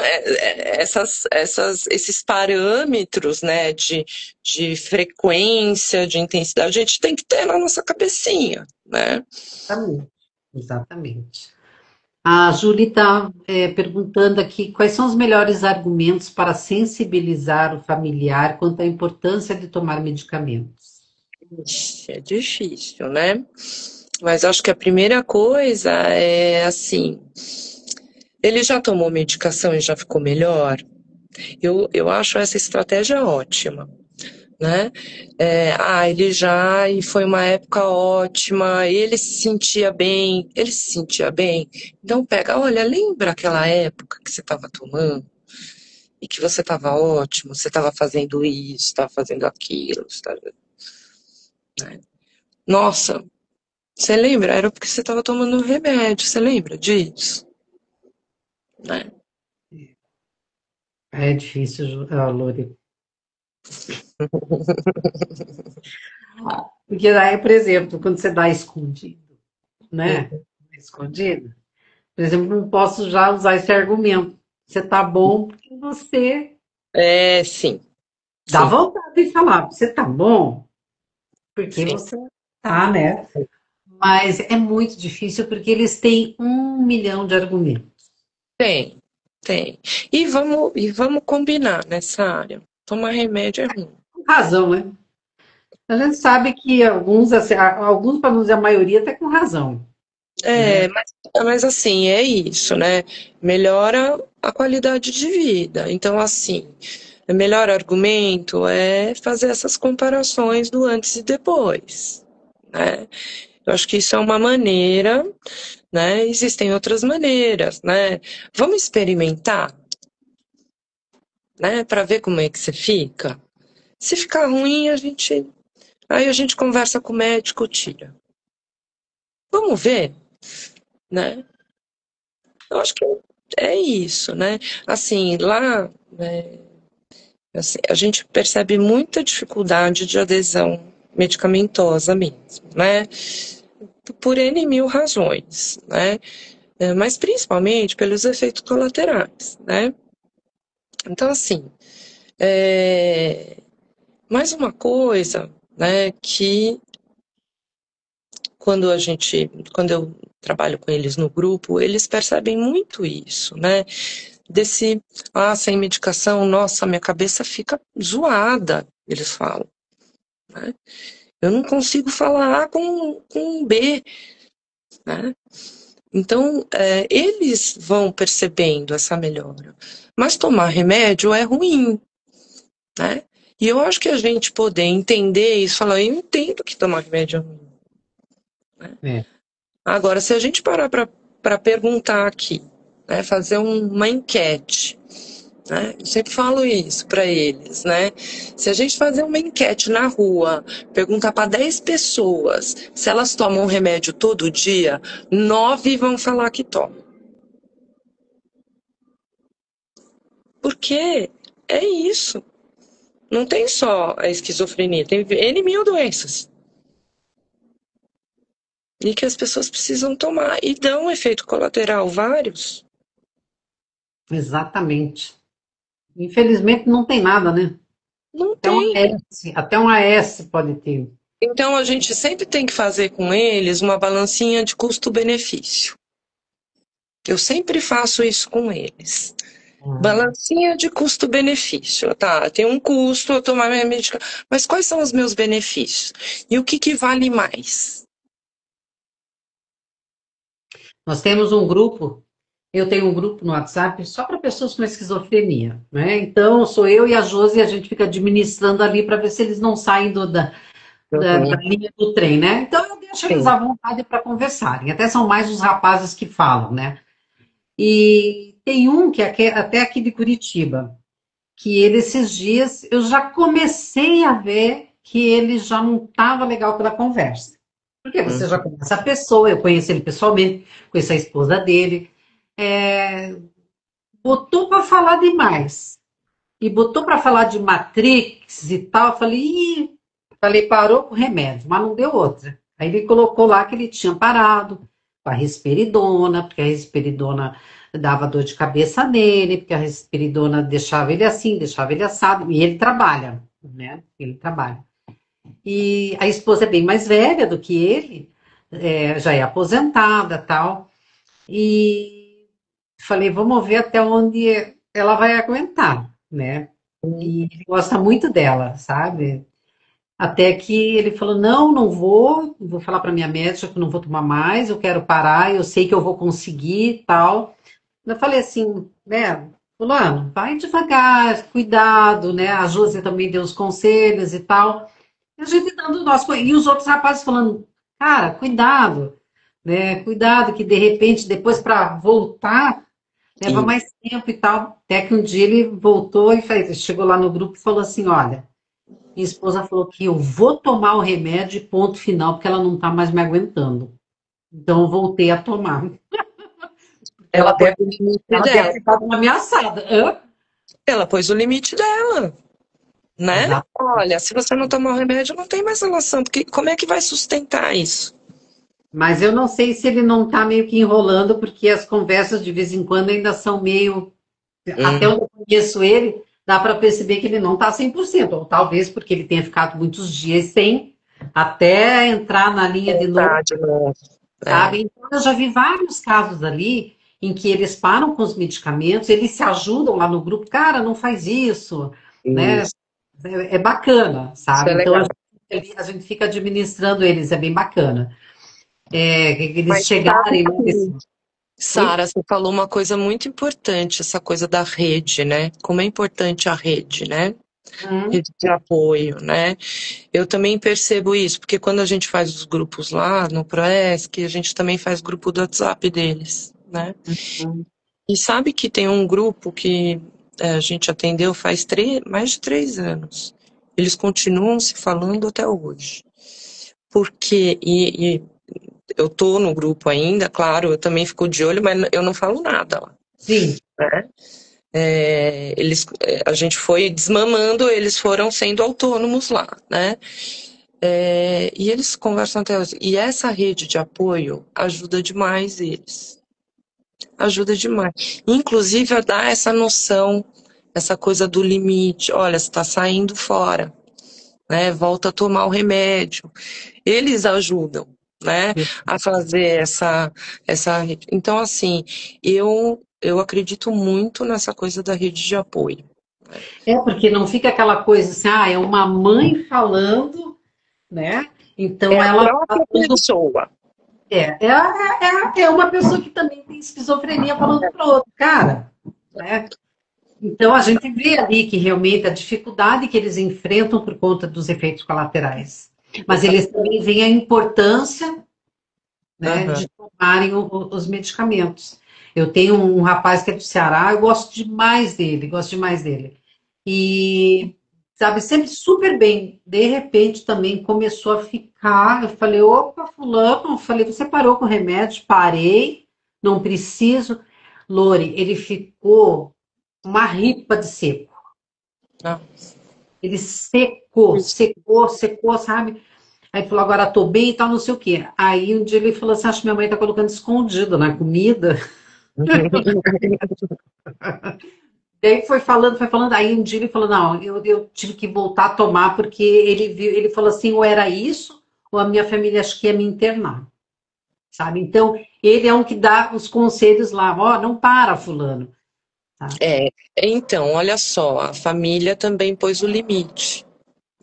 esses parâmetros, né, de frequência, de intensidade, a gente tem que ter na nossa cabecinha, né? exatamente. Exatamente. A Júlia está perguntando aqui quais são os melhores argumentos para sensibilizar o familiar quanto à importância de tomar medicamentos. Ixi, é difícil, né? Mas acho que a primeira coisa é assim, ele já tomou medicação e já ficou melhor? Eu acho essa estratégia ótima, né? Ele já, e foi uma época ótima, ele se sentia bem, ele se sentia bem. Então pega, olha, lembra aquela época que você estava tomando e que você estava ótimo, você estava fazendo isso, estava fazendo aquilo, né? Nossa, você lembra? Era porque você estava tomando remédio, você lembra disso? Né? É difícil, Lore. Porque daí, por exemplo, quando você dá escondido, né? Escondido, por exemplo, não posso já usar esse argumento. Você tá bom porque você Sim, dá sim, vontade de falar. Você tá bom porque sim. você tá, né? Mas é muito difícil porque eles têm 1 milhão de argumentos. Tem, tem. E vamos combinar nessa área. Tomar remédio é ruim. Com razão, né? A gente sabe que alguns, assim, alguns, para não dizer a maioria, até com razão, né? Mas assim, é isso, né? Melhora a qualidade de vida. Então, assim, o melhor argumento é fazer essas comparações do antes e depois, né? Eu acho que isso é uma maneira, né? Existem outras maneiras, né? Vamos experimentar, né? Para ver como é que você fica. Se ficar ruim, aí a gente conversa com o médico, tira. Vamos ver, né? Eu acho que é isso, né? Assim, lá, né, assim, a gente percebe muita dificuldade de adesão medicamentosa mesmo, né? por N mil razões, né? Mas principalmente pelos efeitos colaterais, né? Então, assim, mais uma coisa, né, que quando eu trabalho com eles no grupo, eles percebem muito isso, né? Sem medicação, nossa, minha cabeça fica zoada, eles falam, né? Eu não consigo falar A com B, né? Então, eles vão percebendo essa melhora. Mas tomar remédio é ruim, né? E eu acho que a gente poder entender isso, falar, eu entendo que tomar remédio é ruim. Né? É. Agora, se a gente parar para perguntar aqui, né, fazer uma enquete, né, eu sempre falo isso para eles, né? Se a gente fazer uma enquete na rua, perguntar para 10 pessoas se elas tomam remédio todo dia, 9 vão falar que tomam. Porque é isso. Não tem só a esquizofrenia, tem N mil doenças. E que as pessoas precisam tomar. E dão efeito colateral, vários. Exatamente. Infelizmente não tem nada, né? Não Até um tem. AS, até um AS pode ter. Então a gente sempre tem que fazer com eles uma balancinha de custo-benefício. Eu sempre faço isso com eles. Balancinha de custo-benefício. Tá, tem um custo eu tomar minha medicação. Mas quais são os meus benefícios? E o que vale mais? Nós temos um grupo, eu tenho um grupo no WhatsApp só para pessoas com esquizofrenia, né? Então, sou eu e a Josi, e a gente fica administrando ali para ver se eles não saem da Uhum. linha do trem, né? Então, eu deixo eles Sim. à vontade para conversarem. Até são mais os rapazes que falam, né? E tem um que é até aqui de Curitiba, que ele, esses dias, eu já comecei a ver que ele já não estava legal pela conversa. Porque você já conhece a pessoa, eu conheço ele pessoalmente, conheço a esposa dele. Botou para falar demais. E botou para falar de Matrix e tal. Eu falei, falei, parou com o remédio, mas não deu outra. Aí ele colocou lá que ele tinha parado com a risperidona, porque a risperidona dava dor de cabeça nele, porque a risperidona deixava ele assim, deixava ele assado, e ele trabalha, né? Ele trabalha. E a esposa é bem mais velha do que ele, já é aposentada, tal. E falei, vamos ver até onde ela vai aguentar, né? E ele gosta muito dela, sabe? Até que ele falou: não, não vou falar para minha médica que não vou tomar mais, eu quero parar, eu sei que eu vou conseguir e tal. Eu falei assim, né, fulano, vai devagar, cuidado, né? A Josi também deu os conselhos e tal. E a gente dando o nosso. E os outros rapazes falando, cara, cuidado, né? Cuidado, que de repente, depois para voltar, leva E mais tempo e tal. Até que um dia ele voltou e chegou lá no grupo e falou assim: olha. Minha esposa falou que eu vou tomar o remédio e ponto final, porque ela não está mais me aguentando. Então eu voltei a tomar. ela pôs o limite Ela deve dela. ter ficado ameaçada. Hã? Ela pôs o limite dela, né? Exato. Olha, se você não tomar o remédio, não tem mais relação, porque como é que vai sustentar isso? Mas eu não sei se ele não está meio que enrolando, porque as conversas de vez em quando ainda são meio. Até Hum, onde eu conheço ele, dá para perceber que ele não está 100%. Ou talvez porque ele tenha ficado muitos dias sem, até entrar na linha de novo. vontade, não. É, Sabe? Então, eu já vi vários casos ali em que eles param com os medicamentos, eles se ajudam lá no grupo, cara, não faz isso, né? isso. É bacana, Isso sabe? é Então legal. a gente fica administrando eles, é bem bacana. Que eles Mas sabe chegarem, né? que, Oi? Sara, você falou uma coisa muito importante, essa coisa da rede, né? Como é importante a rede, né? Hum, Rede de apoio, né? Eu também percebo isso, porque quando a gente faz os grupos lá no Proesc, a gente também faz grupo do WhatsApp deles, né? hum. E sabe que tem um grupo que a gente atendeu faz mais de 3 anos. Eles continuam se falando até hoje. Porque, e eu tô no grupo ainda, claro, eu também fico de olho, mas eu não falo nada lá, Sim, né? A gente foi desmamando, eles foram sendo autônomos lá, né? E eles conversam até hoje. E essa rede de apoio ajuda demais eles. Ajuda demais. Inclusive a dar essa noção, essa coisa do limite. Olha, você está saindo fora, né? Volta a tomar o remédio. Eles ajudam, né? A fazer essa. Então, assim, eu acredito muito nessa coisa da rede de apoio. É, porque não fica aquela coisa assim, ah, é uma mãe falando, né? É Então a ela própria pessoa. é uma pessoa que também tem esquizofrenia falando para outro cara, né? Então a gente vê ali que realmente a dificuldade que eles enfrentam por conta dos efeitos colaterais. Mas eles também veem a importância, né, Aham. de tomarem os medicamentos. Eu tenho um rapaz que é do Ceará, eu gosto demais dele, gosto demais dele. E, sabe, sempre super bem. De repente também começou a ficar. Eu falei, opa, fulano, eu falei, você parou com o remédio? Parei, não preciso. Lore, ele ficou uma ripa de seco. Ah, Ele secou, secou, secou, sabe? Aí falou, agora tô bem e tal, não sei o quê. Aí um dia ele falou assim, acho que minha mãe tá colocando escondido na comida. Daí foi falando, aí um dia ele falou, não, eu tive que voltar a tomar, porque ele viu, ele falou assim, ou era isso, ou a minha família acho que ia me internar, sabe? Então, ele é um que dá os conselhos lá, ó, não para, fulano. Tá? É, então, olha só, a família também pôs o limite,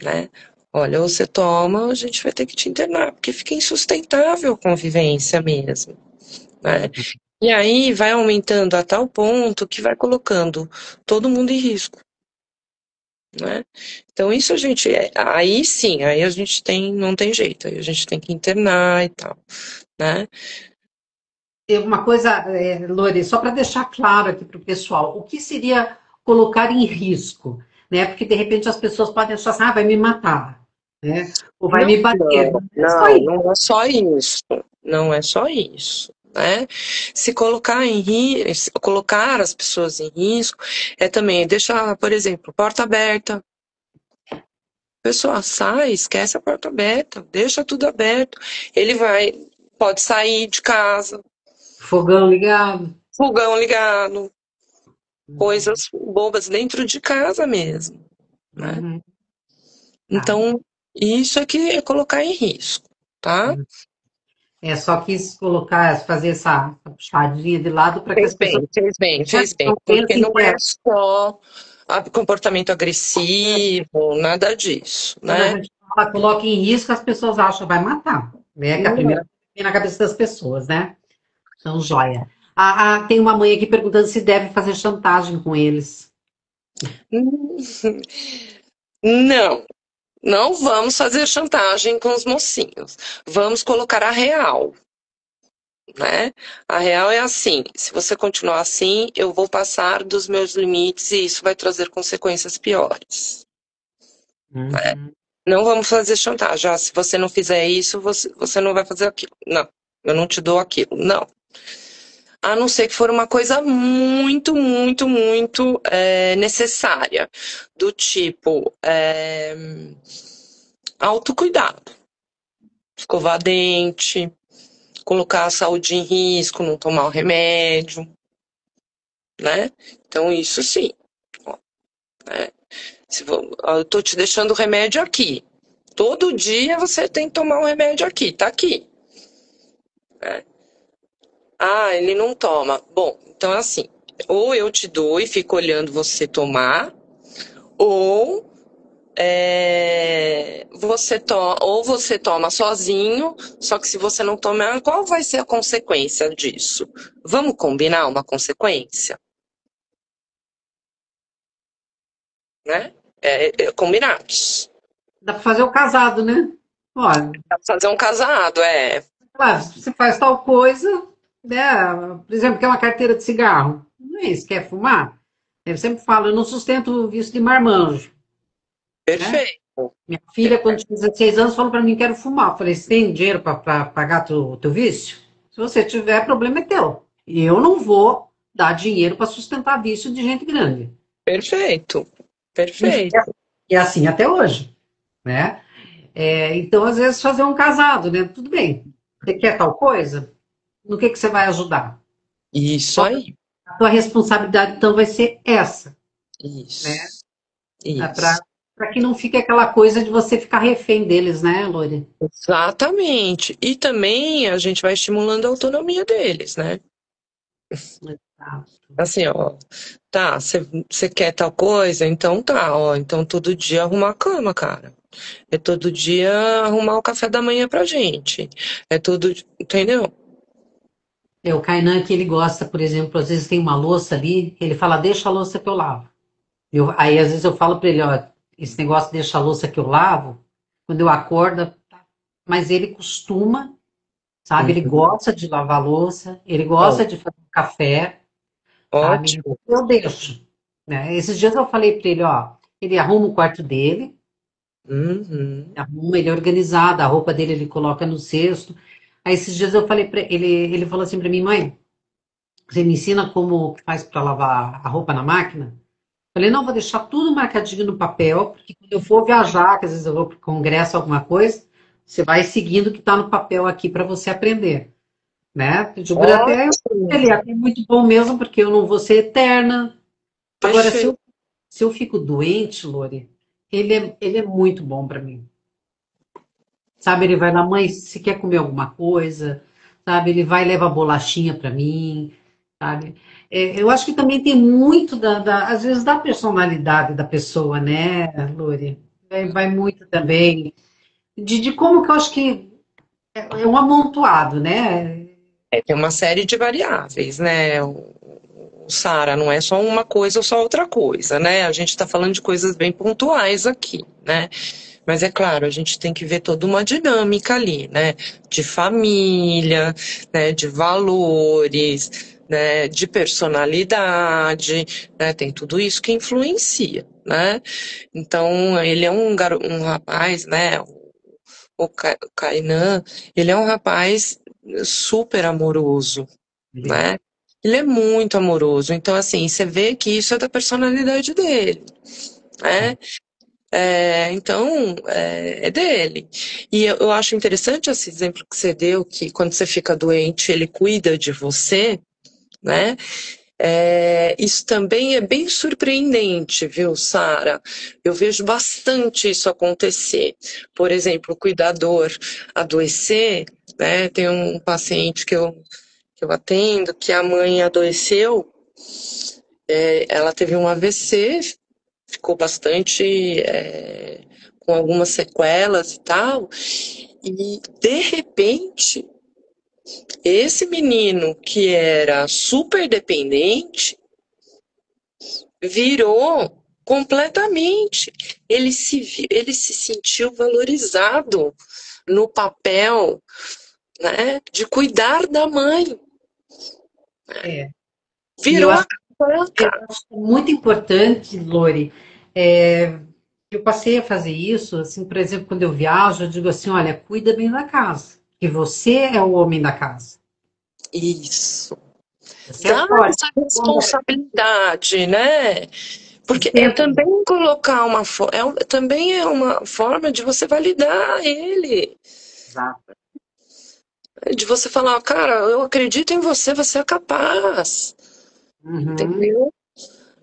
né? Olha, você toma, a gente vai ter que te internar, porque fica insustentável a convivência mesmo, né? E aí vai aumentando a tal ponto que vai colocando todo mundo em risco, né? Então isso a gente, aí sim, aí a gente tem, não tem jeito, aí a gente tem que internar e tal, né? Tem uma coisa, Lore, só para deixar claro aqui para o pessoal, o que seria colocar em risco, né? Porque de repente as pessoas podem achar assim, ah, vai me matar, né? Ou vai Não, me bater. não, Não é só não, isso. não é só isso, não é só isso, né? Se colocar em risco, colocar as pessoas em risco é também deixar, por exemplo, porta aberta. A pessoa sai, esquece a porta aberta, deixa tudo aberto. Ele pode sair de casa, Fogão ligado. fogão ligado, coisas bobas dentro de casa mesmo, né? Uhum. Tá. Então, isso é que é colocar em risco, tá? É, só quis colocar, fazer essa puxadinha de lado para que Fez as pessoas bem, fez bem, né, fez bem, não porque pensem não que é é, só comportamento agressivo, nada disso, quando a né? gente fala, coloca em risco, as pessoas acham vai matar, né? Que é a Não primeira é. coisa que vem na cabeça das pessoas, né? Então, joia. Tem uma mãe aqui perguntando se deve fazer chantagem com eles. Não, não vamos fazer chantagem com os mocinhos. Vamos colocar a real, né? A real é assim: se você continuar assim, eu vou passar dos meus limites e isso vai trazer consequências piores. Uhum. Não vamos fazer chantagem. Se você não fizer isso, você não vai fazer aquilo. Não, eu não te dou aquilo. Não. A não ser que for uma coisa muito, muito, muito necessária. Do tipo, autocuidado. Escovar dente, colocar a saúde em risco, não tomar o remédio, né? Então, isso sim. Né? Eu tô te deixando o remédio aqui. Todo dia você tem que tomar o remédio aqui, tá aqui. Né? Ah, ele não toma. Bom, então é assim, ou eu te dou e fico olhando você tomar, ou ou você toma sozinho, só que se você não tomar, qual vai ser a consequência disso? Vamos combinar uma consequência, né? Combinados. Dá para fazer o casado, né? Olha, Dá pra fazer um casado, claro, se você faz tal coisa, né? Por exemplo, quer uma carteira de cigarro. Não é isso, quer fumar? Eu sempre falo, eu não sustento o vício de marmanjo, né? perfeito. Minha filha, quando tinha 16 anos, falou para mim, quero fumar. Eu falei, você tem dinheiro para pagar teu vício? Se você tiver, problema é teu. E eu não vou dar dinheiro para sustentar vício de gente grande. Perfeito, E perfeito. é assim até hoje, né? Então, às vezes, fazer um casado, né? Tudo bem. Você quer tal coisa? No que você vai ajudar? Isso aí. A tua responsabilidade, então, vai ser essa, né? Isso. Para Isso. que não fique aquela coisa de você ficar refém deles, né, Lore? Exatamente. E também a gente vai estimulando a autonomia deles, né? Exato. Assim, ó, tá, você quer tal coisa? Então tá, ó, então todo dia arrumar a cama, cara. É todo dia arrumar o café da manhã pra gente. É todo, entendeu? O Kainan que ele gosta, por exemplo, às vezes tem uma louça ali, ele fala, deixa a louça que eu lavo. Aí, às vezes, eu falo para ele, ó, esse negócio de deixar a louça que eu lavo, quando eu acordo, mas ele costuma, sabe? Ele Uhum. gosta de lavar a louça, ele Ó, gosta de fazer um café, sabe? ótimo. Eu deixo, né? Esses dias eu falei para ele, ó, ele arruma o quarto dele, Uhum. arruma, ele é organizado, a roupa dele ele coloca no cesto. Aí, esses dias eu falei para ele, ele falou assim para mim, mãe, você me ensina como que faz para lavar a roupa na máquina? Falei, não, vou deixar tudo marcadinho no papel, porque quando eu for viajar, que às vezes eu vou para o congresso, alguma coisa, você vai seguindo o que está no papel aqui para você aprender, né? O até ele Ótimo. é muito bom mesmo, porque eu não vou ser eterna. Agora, Perfeito. se eu fico doente, Lore, ele é muito bom para mim. Sabe, ele vai lá, mãe, se quer comer alguma coisa, sabe? Ele vai e leva bolachinha para mim, sabe? Eu acho que também tem muito às vezes, da personalidade da pessoa, né, Lore? Vai muito também de como que eu acho que é um amontoado, né? É, tem uma série de variáveis, né? O Sara, não é só uma coisa ou só outra coisa, né? A gente está falando de coisas bem pontuais aqui, né? Mas é claro, a gente tem que ver toda uma dinâmica ali, né? De família, né? De valores, né? De personalidade, né? Tem tudo isso que influencia, né? Então, ele é um rapaz, né? O Kainan, ele é um rapaz super amoroso, né? Ele é muito amoroso. Então, assim, você vê que isso é da personalidade dele, né? Então, é dele. E eu acho interessante esse exemplo que você deu, que quando você fica doente, ele cuida de você, né? Isso também é bem surpreendente, viu, Sara? Eu vejo bastante isso acontecer. Por exemplo, o cuidador adoecer, né? Tem um paciente que eu atendo que a mãe adoeceu, ela teve um AVC, ficou bastante com algumas sequelas e tal, e de repente, esse menino que era super dependente virou completamente. Ele se sentiu valorizado no papel, né, de cuidar da mãe. É. E Virou a eu banca. acho muito importante, Lore, é, eu passei a fazer isso, assim, por exemplo, quando eu viajo, eu digo assim, olha, cuida bem da casa, que você é o homem da casa. Isso. Você é Dá forte. essa responsabilidade, né? O Porque é tempo. também colocar também é uma forma de você validar ele, Exato. de você falar, cara, eu acredito em você, você é capaz, Uhum. entendeu?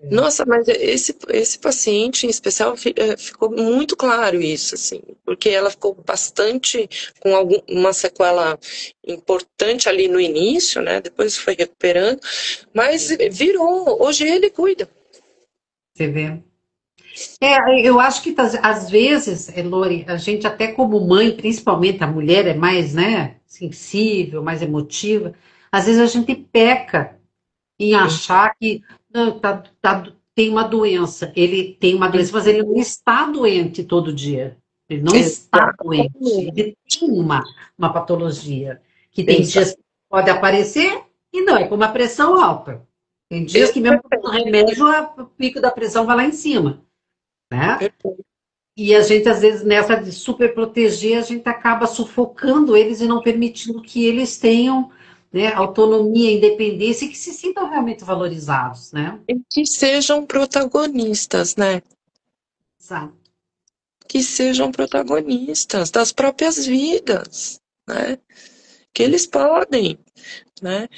É. Nossa, mas esse paciente em especial ficou muito claro isso, assim, porque ela ficou bastante com uma sequela importante ali no início, né? Depois foi recuperando, mas virou. Hoje ele cuida. Você vê. Eu acho que às vezes, Lori, a gente até como mãe, principalmente a mulher é mais, né, sensível, mais emotiva, às vezes a gente peca em achar que não, tem uma doença. Ele tem uma doença, mas ele não está doente todo dia. Ele não está doente. Exatamente. Ele tem uma patologia que tem Exa- dias que pode aparecer e não, é como a pressão alta. Tem dias que mesmo com Perfeito. remédio, o pico da pressão vai lá em cima, né? Perfeito. E a gente, às vezes, nessa de super proteger, a gente acaba sufocando eles e não permitindo que eles tenham, né, autonomia, independência e que se sintam realmente valorizados, né? E que sejam protagonistas, né? Exato. que sejam protagonistas das próprias vidas, né? Que eles podem, né?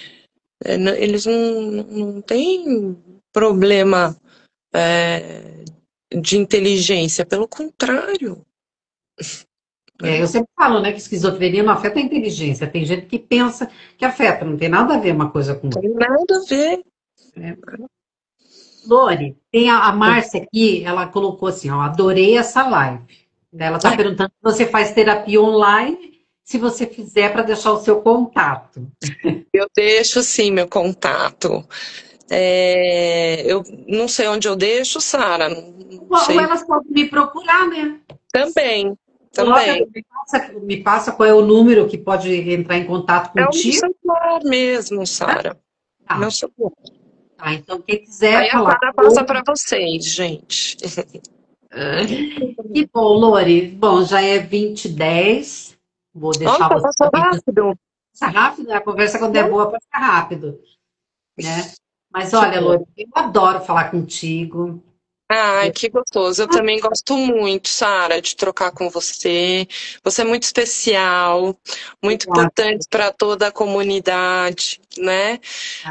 Eles não têm problema de inteligência, pelo contrário, né? Eu sempre falo, né, que esquizofrenia não afeta a inteligência. Tem gente que pensa que afeta, não tem nada a ver uma coisa com Não outra. tem nada a ver. Né? Lore, tem a Márcia aqui, ela colocou assim, ó, adorei essa live. Ela está Ai, perguntando se você faz terapia online, se você fizer para deixar o seu contato. eu deixo sim meu contato. Eu não sei onde eu deixo, Sara, não Ou sei. elas podem me procurar, né? Também, Coloca, também. me passa qual é o número que pode entrar em contato É o meu contigo. celular mesmo, Sara. Meu Tá, celular. tá. Então, quem Aí quiser a falar Sara passa com para vocês, gente. que bom, Lore. Bom, já é 20h10. Vou deixar Nossa, você passou também rápido. descansar rápido, né? A conversa quando é boa passa rápido, né? Mas Que olha, bom. Lore, eu adoro falar contigo. Ai, que gostoso. Eu também gosto muito, Sara, de trocar com você. Você é muito especial, muito Obrigada. importante para toda a comunidade, né?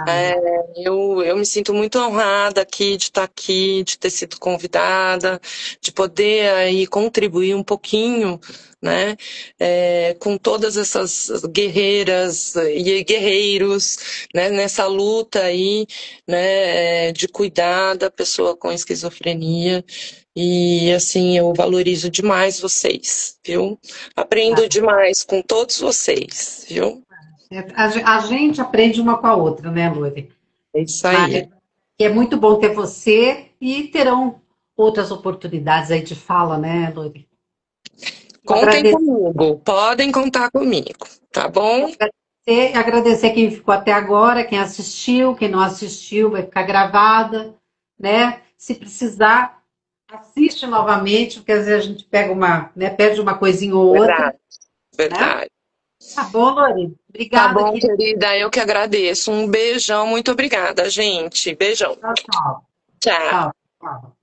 É, eu me sinto muito honrada de estar aqui, de ter sido convidada, de poder aí contribuir um pouquinho, né, com todas essas guerreiras e guerreiros, né, nessa luta aí, né, de cuidar da pessoa com esquizofrenia. E assim, eu valorizo demais vocês, viu? Aprendo demais com todos vocês, viu? A gente aprende uma com a outra, né, Lore? É isso Mas aí. é muito bom ter você e terão outras oportunidades aí de fala, né, Lore? Eu Contem agradeço, comigo, podem contar comigo, tá bom? agradecer quem ficou até agora, quem assistiu, quem não assistiu, vai ficar gravada, né? Se precisar, assiste novamente, porque às vezes a gente pega uma, né, perde uma coisinha ou outra, Verdade, né? verdade. Tá bom, Lore? Tá Obrigada, bom, querida. querida, eu que agradeço. Um beijão, muito obrigada, gente. Beijão. Tchau, tchau. Tchau. Tchau, tchau.